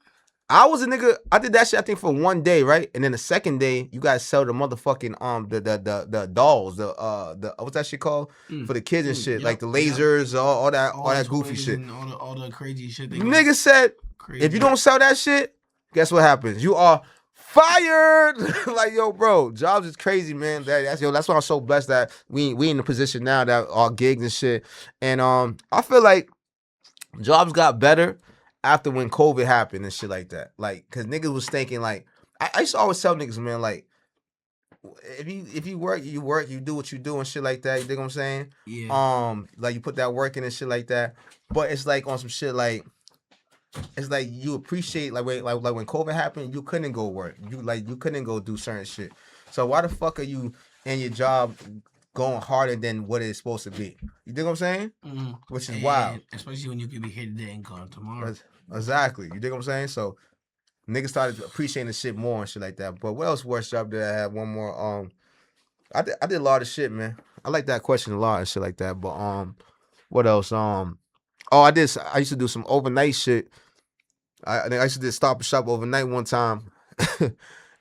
I was a nigga. I did that shit I think for one day, right? And then the second day, you guys sell the motherfucking the dolls, the what's that shit called for the kids and shit, like the lasers, all that goofy shit, all the crazy shit. Nigga said, if you don't sell that shit, guess what happens? You are fired. Like, yo, bro, jobs is crazy, man. That's why I'm so blessed that we in the position now that our gigs and shit. And I feel like jobs got better after when COVID happened and shit like that. Like, cause niggas was thinking like, I used to always tell niggas, man, like, if you work, you do what you do and shit like that. You dig what I'm saying? Yeah. Like you put that work in and shit like that. But it's like on some shit like, it's like you appreciate like when COVID happened, you couldn't go work. You couldn't go do certain shit. So why the fuck are you in your job going harder than what it's supposed to be? You dig what I'm saying? Mm-hmm. Which is wild. Especially when you could be here today and gone tomorrow. Exactly. You dig what I'm saying? So niggas started appreciating the shit more and shit like that. But what else worst job did I have? One more. I did a lot of shit, man. I like that question a lot and shit like that. But what else? I used to do some overnight shit. I used to do Stop and Shop overnight one time.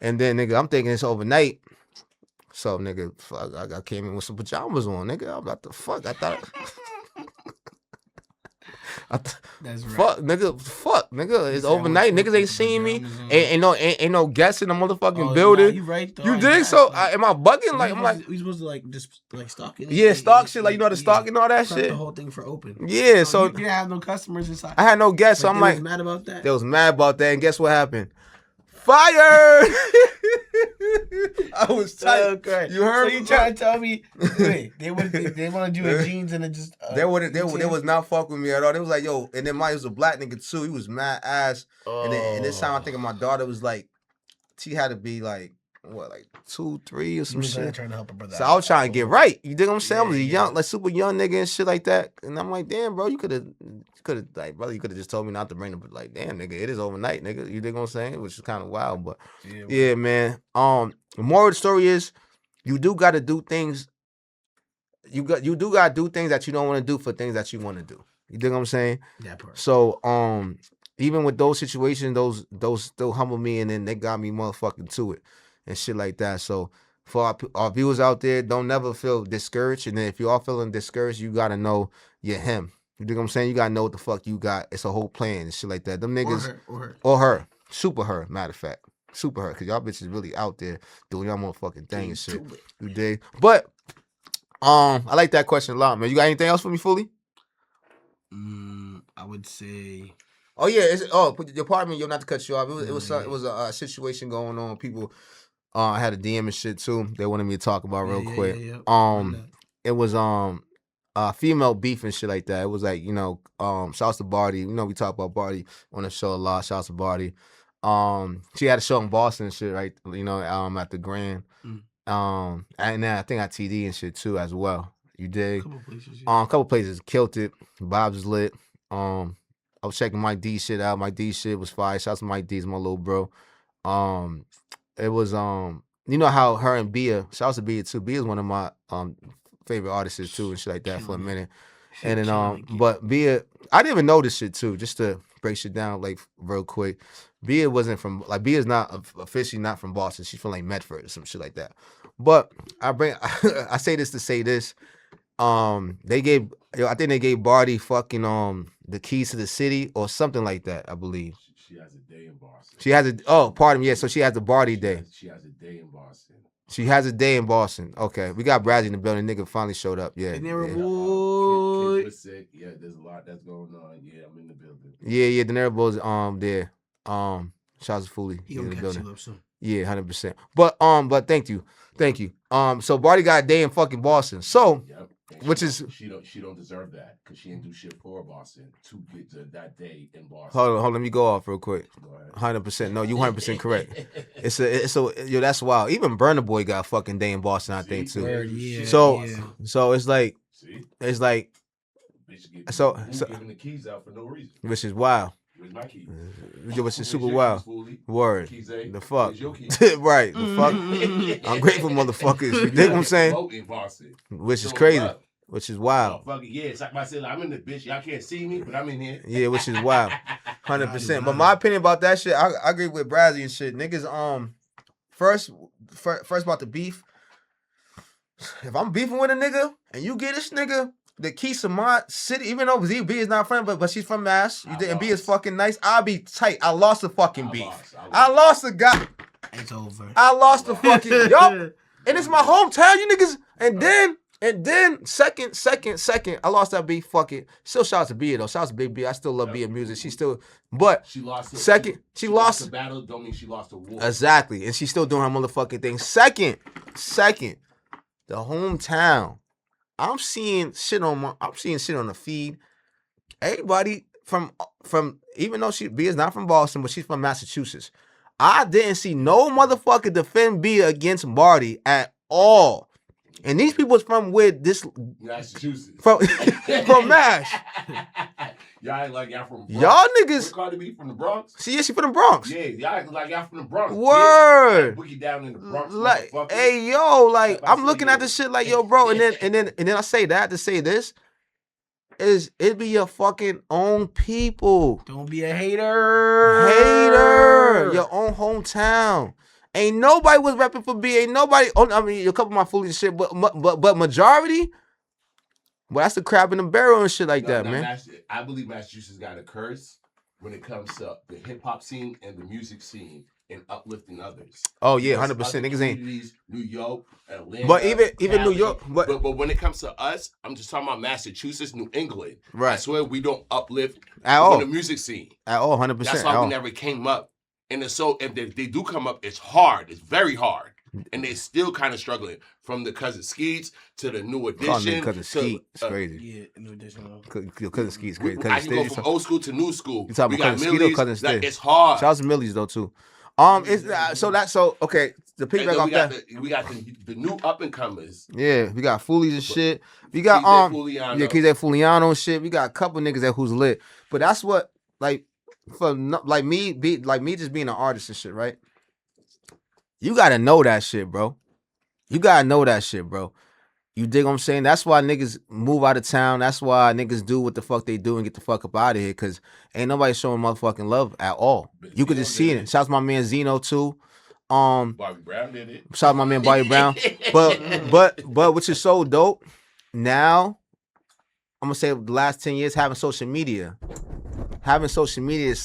And then, nigga, I'm thinking it's overnight. So, nigga, fuck, I came in with some pajamas on, nigga. I'm about to fuck. I thought... That's right. Fuck, nigga. It's overnight. Niggas ain't seen me. Ain't no guests in the motherfucking building. Nah, you right, though. You dig? So, am I bugging? So like, I'm like... We supposed to, like, just, like, stalk it? Yeah, stalk shit. Like, you know how to stalk and all that shit? The whole thing for open. Yeah, so... You didn't have no customers inside. I had no guests, so I'm like... They was mad about that? They was mad about that, and guess what happened? Fired! I was tight. Okay. You heard? So you trying to tell me they wanted you in jeans and it just they was not fuck with me at all. They was like, yo, and then mine was a black nigga too. He was mad ass. And this time I think my daughter was like, she had to be like what, like 2, 3 or some shit. Trying to help a brother so I was trying to get right. You dig what I'm saying? I was a young, like super young nigga and shit like that. And I'm like, damn, bro, you could have, like, brother, you could have just told me not to bring it. Like, damn, nigga, it is overnight, nigga. You dig what I'm saying? Which is kind of wild, but yeah, man. The moral of the story is, you do got to do things. You do got to do things that you don't want to do for things that you want to do. You dig what I'm saying? That part. So, even with those situations, those still humble me, and then they got me motherfucking to it and shit like that. So for our viewers out there, don't never feel discouraged. And then if you are feeling discouraged, you gotta know you're him. You dig what I'm saying? You gotta know what the fuck you got. It's a whole plan and shit like that. Them niggas or her. Super her, matter of fact. Super her. Cause y'all bitches really out there doing y'all motherfucking thing and shit. You dig? But I like that question a lot, man. You got anything else for me, Fooli? I would say. Oh yeah, your apartment. Not to cut you off. It was a situation going on. People, I had a DM and shit too. They wanted me to talk about real quick. It was female beef and shit like that. It was like, shouts to Barty. You know, we talk about Barty on the show a lot. Shouts to Barty. She had a show in Boston and shit, right? At the Grand. And then I think at TD and shit too as well. You dig? A couple places killed it. Vibes was lit. I was checking Mike D shit out. Mike D shit was fire. Shouts to Mike D, my little bro. It was you know how her and Bia, shouts to Bia too. Bia's one of my favorite artists too and shit like that for a minute. And then but Bia, I didn't even know this shit too, just to break shit down like real quick. Bia wasn't from, like, Bia's not officially not from Boston. She's from like Medford or some shit like that. But I say this to say this. I think they gave Barty fucking the keys to the city or something like that, I believe. She has a day in Boston. She has so she has the Barty day. She has a day in Boston. She has a day in Boston. Okay. We got Bradley in the building. Nigga finally showed up. Yeah. Kids were sick. Yeah, there's a lot that's going on. Yeah, I'm in the building. Yeah, the Nero Boys there. Shouts to Fooli. He gonna catch you up soon. Yeah, 100%. But thank you. So Barty got a day in fucking Boston. So she don't deserve that because she didn't do shit for Boston to get to that day in Boston. Hold on, let me go off real quick. 100%. No, you 100% correct. It's that's wild. Even Burna Boy got a fucking day in Boston, I think too. So it's like giving the keys out for no reason. Which is wild. Where's my keys? Which is super wild. Word. Keys, the fuck. Right. The fuck. I'm grateful, motherfuckers. You dig what I'm saying? Which is crazy. Which is wild. Oh, fuck it. Yeah, it's like I said, I'm in the bitch. Y'all can't see me, but I'm in here. Yeah, which is wild. 100%. But my opinion about that shit, I agree with Bradley and shit. Niggas, first about the beef. If I'm beefing with a nigga and you get this nigga the keys to my city, even though B is not from, but she's from Mass. You didn't. B is fucking nice. I'll be tight. I lost the fucking beef. I lost the guy. It's over. I lost the fucking yo, and it's my hometown, you niggas. And then second, I lost that beef. Fuck it. Still shout out to B though. Shout out to Big B. I still love B music. She still, but she lost. She lost the battle. Don't mean she lost the war. Exactly, and she's still doing her motherfucking thing. Second, the hometown. I'm seeing shit on the feed. Everybody from even though B is not from Boston, but she's from Massachusetts. I didn't see no motherfucker defend B against Barty at all. And these people is from Massachusetts. From Mash. Y'all act like y'all from Bronx. Y'all niggas. Cardi B from the Bronx? She from the Bronx. Yeah, y'all act like y'all from the Bronx. Word. Boogie down in the Bronx. Like, hey, yo, like, I'm looking at this shit like, yo, bro, and then I say that to say this. It be your fucking own people. Don't be a hater. Your own hometown. Ain't nobody was repping for B. Ain't nobody. I mean, a couple of my foolish shit, but majority. Well, that's the crab in the barrel and shit like that, man. I believe Massachusetts got a curse when it comes to the hip hop scene and the music scene and uplifting others. Oh yeah, 100%. Niggas ain't New York, Atlanta, but even New York. But when it comes to us, I'm just talking about Massachusetts, New England. Right. I swear we don't uplift at all the music scene at all. 100%. That's why we never came up. And so if they do come up, it's hard. It's very hard. And they still kind of struggling from the Cousin Skeets to the New Edition. Cousin Skeet, it's crazy. Yeah, New Edition. Cousin Skeet's crazy. I can go from old school to new school. You talking about Cousin Skeet or Cousin Skeet? It's hard. Shout out to Millie's though too. It's so okay. The pick back off that. We got the new up and comers. Yeah, we got Foolies and shit. We got KZ Fuliano and shit. We got a couple niggas that who's lit. But that's what like me just being an artist and shit, right? You gotta know that shit, bro. You dig what I'm saying? That's why niggas move out of town. That's why niggas do what the fuck they do and get the fuck up out of here. Cause ain't nobody showing motherfucking love at all. But you could just see it. Shout out to my man Zeno too. Bobby Brown did it. Shout out to my man Bobby Brown. But which is so dope. Now, I'm gonna say the last 10 years having social media. Having social media is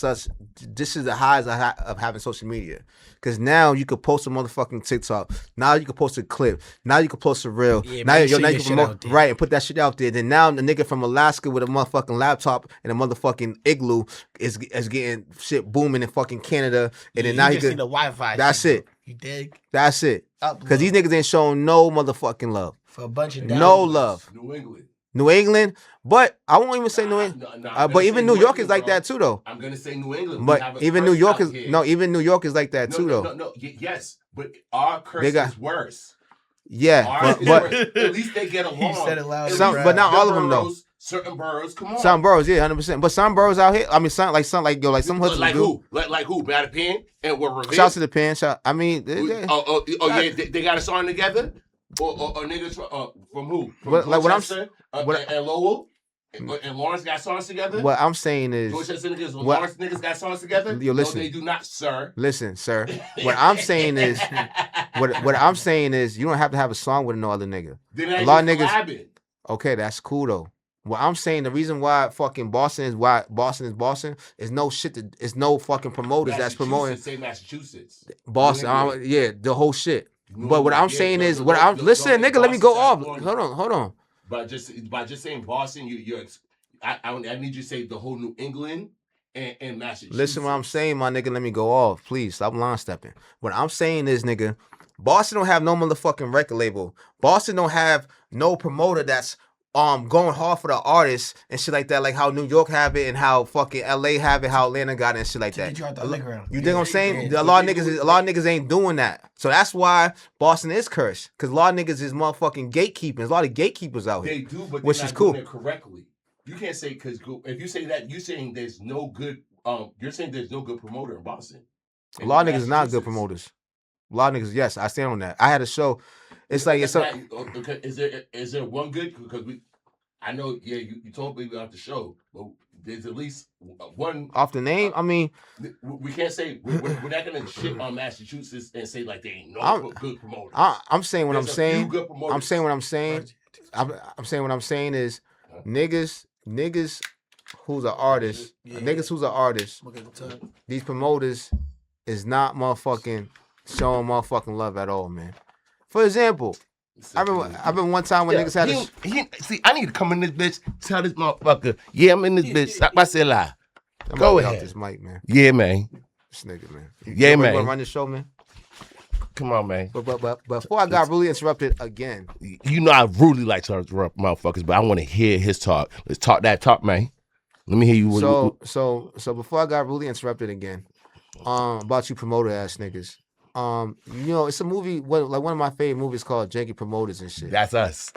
this is the highs of having social media. Cause now you could post a motherfucking TikTok. Now you could post a clip. Now you could post a reel. Yeah, now you can promote right and put that shit out there. Then now the nigga from Alaska with a motherfucking laptop and a motherfucking igloo is getting shit booming in fucking Canada. And then now you can see the Wi-Fi. That's it. You dig? That's it. Cause these niggas ain't showing no motherfucking love. For a bunch of no love. New England, but I won't even say New England. But even New York is like that too, though. I'm gonna say New England. But even New York is even New York is like that too, though. No, yes, but our curse is worse. Yeah, but at least they get along. Said it loud. But not all of them though. Certain boroughs, come on. Some boroughs, yeah, 100%. But some boroughs out here, I mean, some hoods like who? Like who? Bad Pen and what? Shout out to the Pen. I mean, yeah, they got a song together. Or niggas from who? From like what I'm saying, and Lowell and Lawrence got songs together. What I'm saying is, Lawrence niggas got songs together. Yo, listen, no, they do not, sir. Listen, sir. What I'm saying is, what I'm saying is, you don't have to have a song with no other nigga. A lot of niggas. Okay, that's cool though. What I'm saying, the reason why fucking Boston is Boston is no shit. Is no fucking promoters that's promoting. Say Massachusetts. Boston, yeah, the whole shit. But what I'm saying is, listen, nigga, let me go off. Hold on. But just saying Boston, I need you to say the whole New England and Massachusetts. Listen, what I'm saying, my nigga, let me go off. Please stop line stepping. What I'm saying is, nigga, Boston don't have no motherfucking record label. Boston don't have no promoter that's going hard for the artists and shit like that, like how New York have it and how fucking LA have it, how Atlanta got it and shit like that. You think I'm saying? A lot of niggas ain't doing that. So that's why Boston is cursed. Cause a lot of niggas is motherfucking gatekeeping. There's a lot of gatekeepers out here. They do, but which they're is not cool. doing it correctly. You can't say because if you say that, you're saying there's no good. You're saying there's no good promoter in Boston. A lot of niggas not good promoters. A lot of niggas, yes, I stand on that. I had a show. It's like it's okay. Is there one good? Because I know, yeah, you told me about the show, but there's at least one off the name. I mean, we can't say we're not gonna shit on Massachusetts and say like they ain't no good promoters. I'm saying what I'm saying. I'm saying what I'm saying. I'm saying what I'm saying is niggas who's an artist, niggas who's an artist. These promoters is not motherfucking showing motherfucking love at all, man. For example, I remember one time when niggas had see, I need to come in this bitch, tell this motherfucker, yeah, I'm in this bitch. Stop my say lie. Go ahead. This mic, man. Yeah, man. This nigga, man. Yeah, man. You run the show, man. Come on, man. But before I got really interrupted again. You know I really like to interrupt motherfuckers, but I want to hear his talk. Let's talk that talk, man. Let me hear you. So before I got really interrupted again, about you promoter ass niggas. You know, it's a movie, like one of my favorite movies called Janky Promoters and shit. That's us.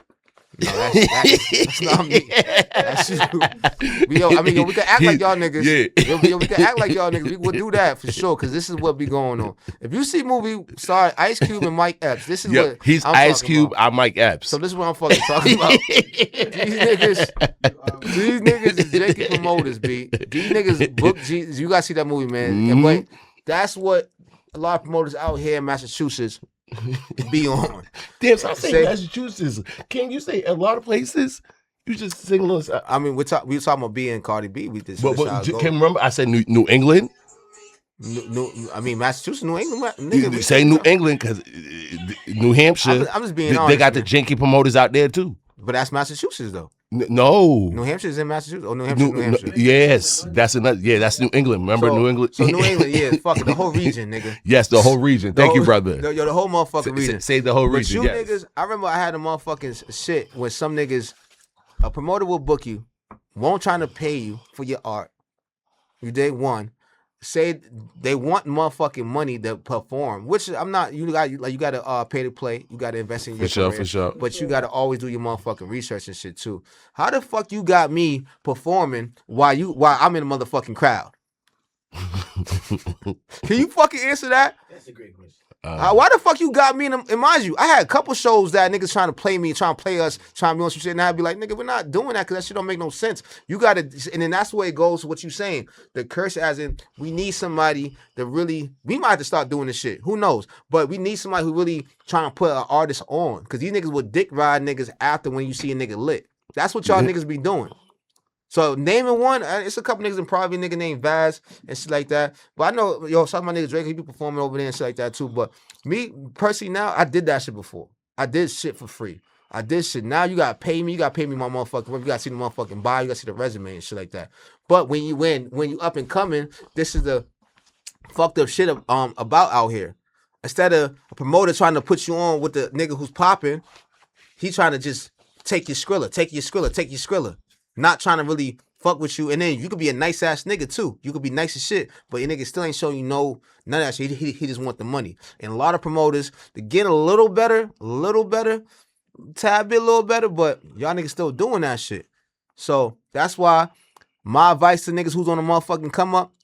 No, that's not me. That's you. We can act like y'all niggas. Yeah. We can act like y'all niggas. We will do that for sure, because this is what be going on. If you see movie starring Ice Cube and Mike Epps, this is what he's I'm Ice Cube, I'm Mike Epps. So this is what I'm fucking talking about. These niggas is Janky Promoters, B. These niggas book Jesus. You gotta see that movie, man. Mm-hmm. But that's what a lot of promoters out here in Massachusetts be on. Damn, so I'm saying Massachusetts. Can you say a lot of places? You just sing those. I mean, we were talking about being Cardi B. We did. But can you remember? I said New England. I mean Massachusetts, New England. Nigga, you say New England because New Hampshire. I'm just being honest. They got the janky promoters out there too. But that's Massachusetts though. No. New Hampshire is in Massachusetts. Oh, New Hampshire. Yes, that's another. Yeah, that's New England. Remember New England? So New England, yeah, fuck it, the whole region, nigga. Yes, the whole region. Thank you, brother. The whole motherfucking region. Say the whole region. But you niggas, I remember I had a motherfucking shit when some niggas, a promoter will book you, won't trying to pay you for your art. You did one. say they want motherfucking money to perform, which I'm not. You got to pay to play. You got to invest in your career, for sure. But you got to always do your motherfucking research and shit too. How the fuck you got me performing while I'm in the motherfucking crowd? Can you fucking answer that? That's a great question. Why the fuck you got me and mind you, I had a couple shows that niggas trying to play me, trying to play us, trying to be on some shit, and I'd be like, nigga, we're not doing that because that shit don't make no sense. You gotta, and then that's the way it goes to what you saying. The curse as in, we need somebody that really, we might have to start doing this shit. Who knows? But we need somebody who really trying to put an artist on. Because these niggas will dick ride niggas after when you see a nigga lit. That's what y'all niggas be doing. So naming one, it's a couple niggas and probably a nigga named Vaz and shit like that. But I know, some of my niggas Drake, he be performing over there and shit like that too. But me, personally now, I did that shit before. I did shit for free. I did shit. Now you gotta pay me. You gotta pay me my motherfucking work. You gotta see the motherfucking bio. You gotta see the resume and shit like that. But when you up and coming, this is the fucked up shit about out here. Instead of a promoter trying to put you on with the nigga who's popping, he trying to just take your skrilla. Not trying to really fuck with you. And then you could be a nice ass nigga too. You could be nice as shit, but your nigga still ain't showing you none of that shit. He just want the money. And a lot of promoters, they get a little better, tad bit a little better, but y'all niggas still doing that shit. So that's why my advice to niggas who's on the motherfucking come up,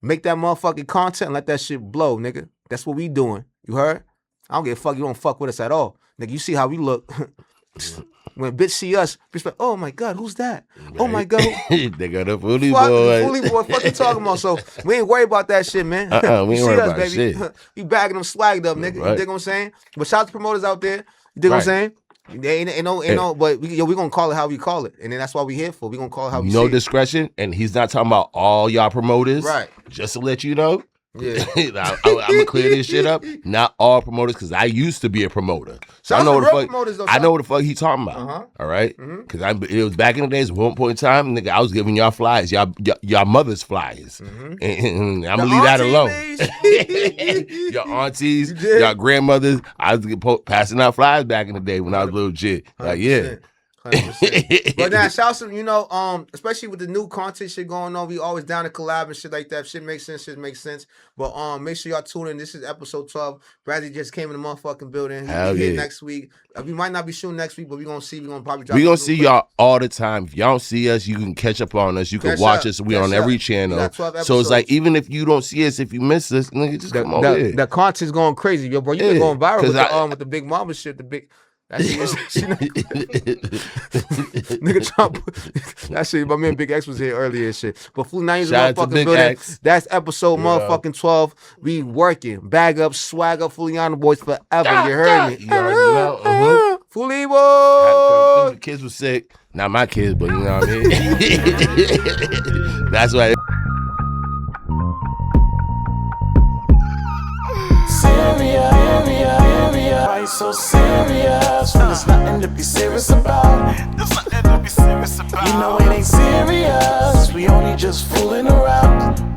make that motherfucking content and let that shit blow, nigga. That's what we doing. You heard? I don't give a fuck. You don't fuck with us at all. Nigga, you see how we look. When bitch see us, bitch like, oh my God, who's that? Right. Oh my God. They got a Fooli boy. Fooli boy, fuck you talking about? So we ain't worried about that shit, man. We ain't worried about shit. You bagging them swagged up, nigga. Right. You dig what I'm saying? But shout out to promoters out there. You dig what I'm saying? Ain't no, but we gonna call it how we call it. And then that's why we here for. We gonna call it how we No discretion, and he's not talking about all y'all promoters. Right. Just to let you know. Yeah, I'm gonna clear this shit up. Not all promoters, because I used to be a promoter, so I know what the fuck. I know what the fuck he talking about. All right, because it was back in the days. At one point in time, nigga, I was giving y'all flyers, y'all mother's flyers, and I'm gonna leave that alone. Your aunties, y'all grandmothers, I was passing out flyers back in the day when I was a little shit. Like 100%. But now, shout out, especially with the new content shit going on, we always down to collab and shit like that. Shit makes sense. But make sure y'all tune in. This is episode 12. Bradley just came in the motherfucking building. He'll be here next week. We might not be shooting next week, but we're gonna see. We're gonna probably drop. We're gonna see y'all all the time. If y'all don't see us, you can catch up on us. You can watch us. We're on every channel. So it's like, even if you don't see us, if you miss us, nigga, just come over here. The content's going crazy, yo, bro. You been going viral with the big mama shit, that shit, nigga Trump. That shit, my man Big X was here earlier and shit. But Fooli, now he's motherfucking building. X. That's episode motherfucking 12. We working. Bag up, swag up, Fooliana boys forever. You heard me? Fooli boy. The kids were sick. Not my kids, but you know what I mean? That's why. Why you so serious when there's nothing to be serious about? You know it ain't serious. We only just fooling around.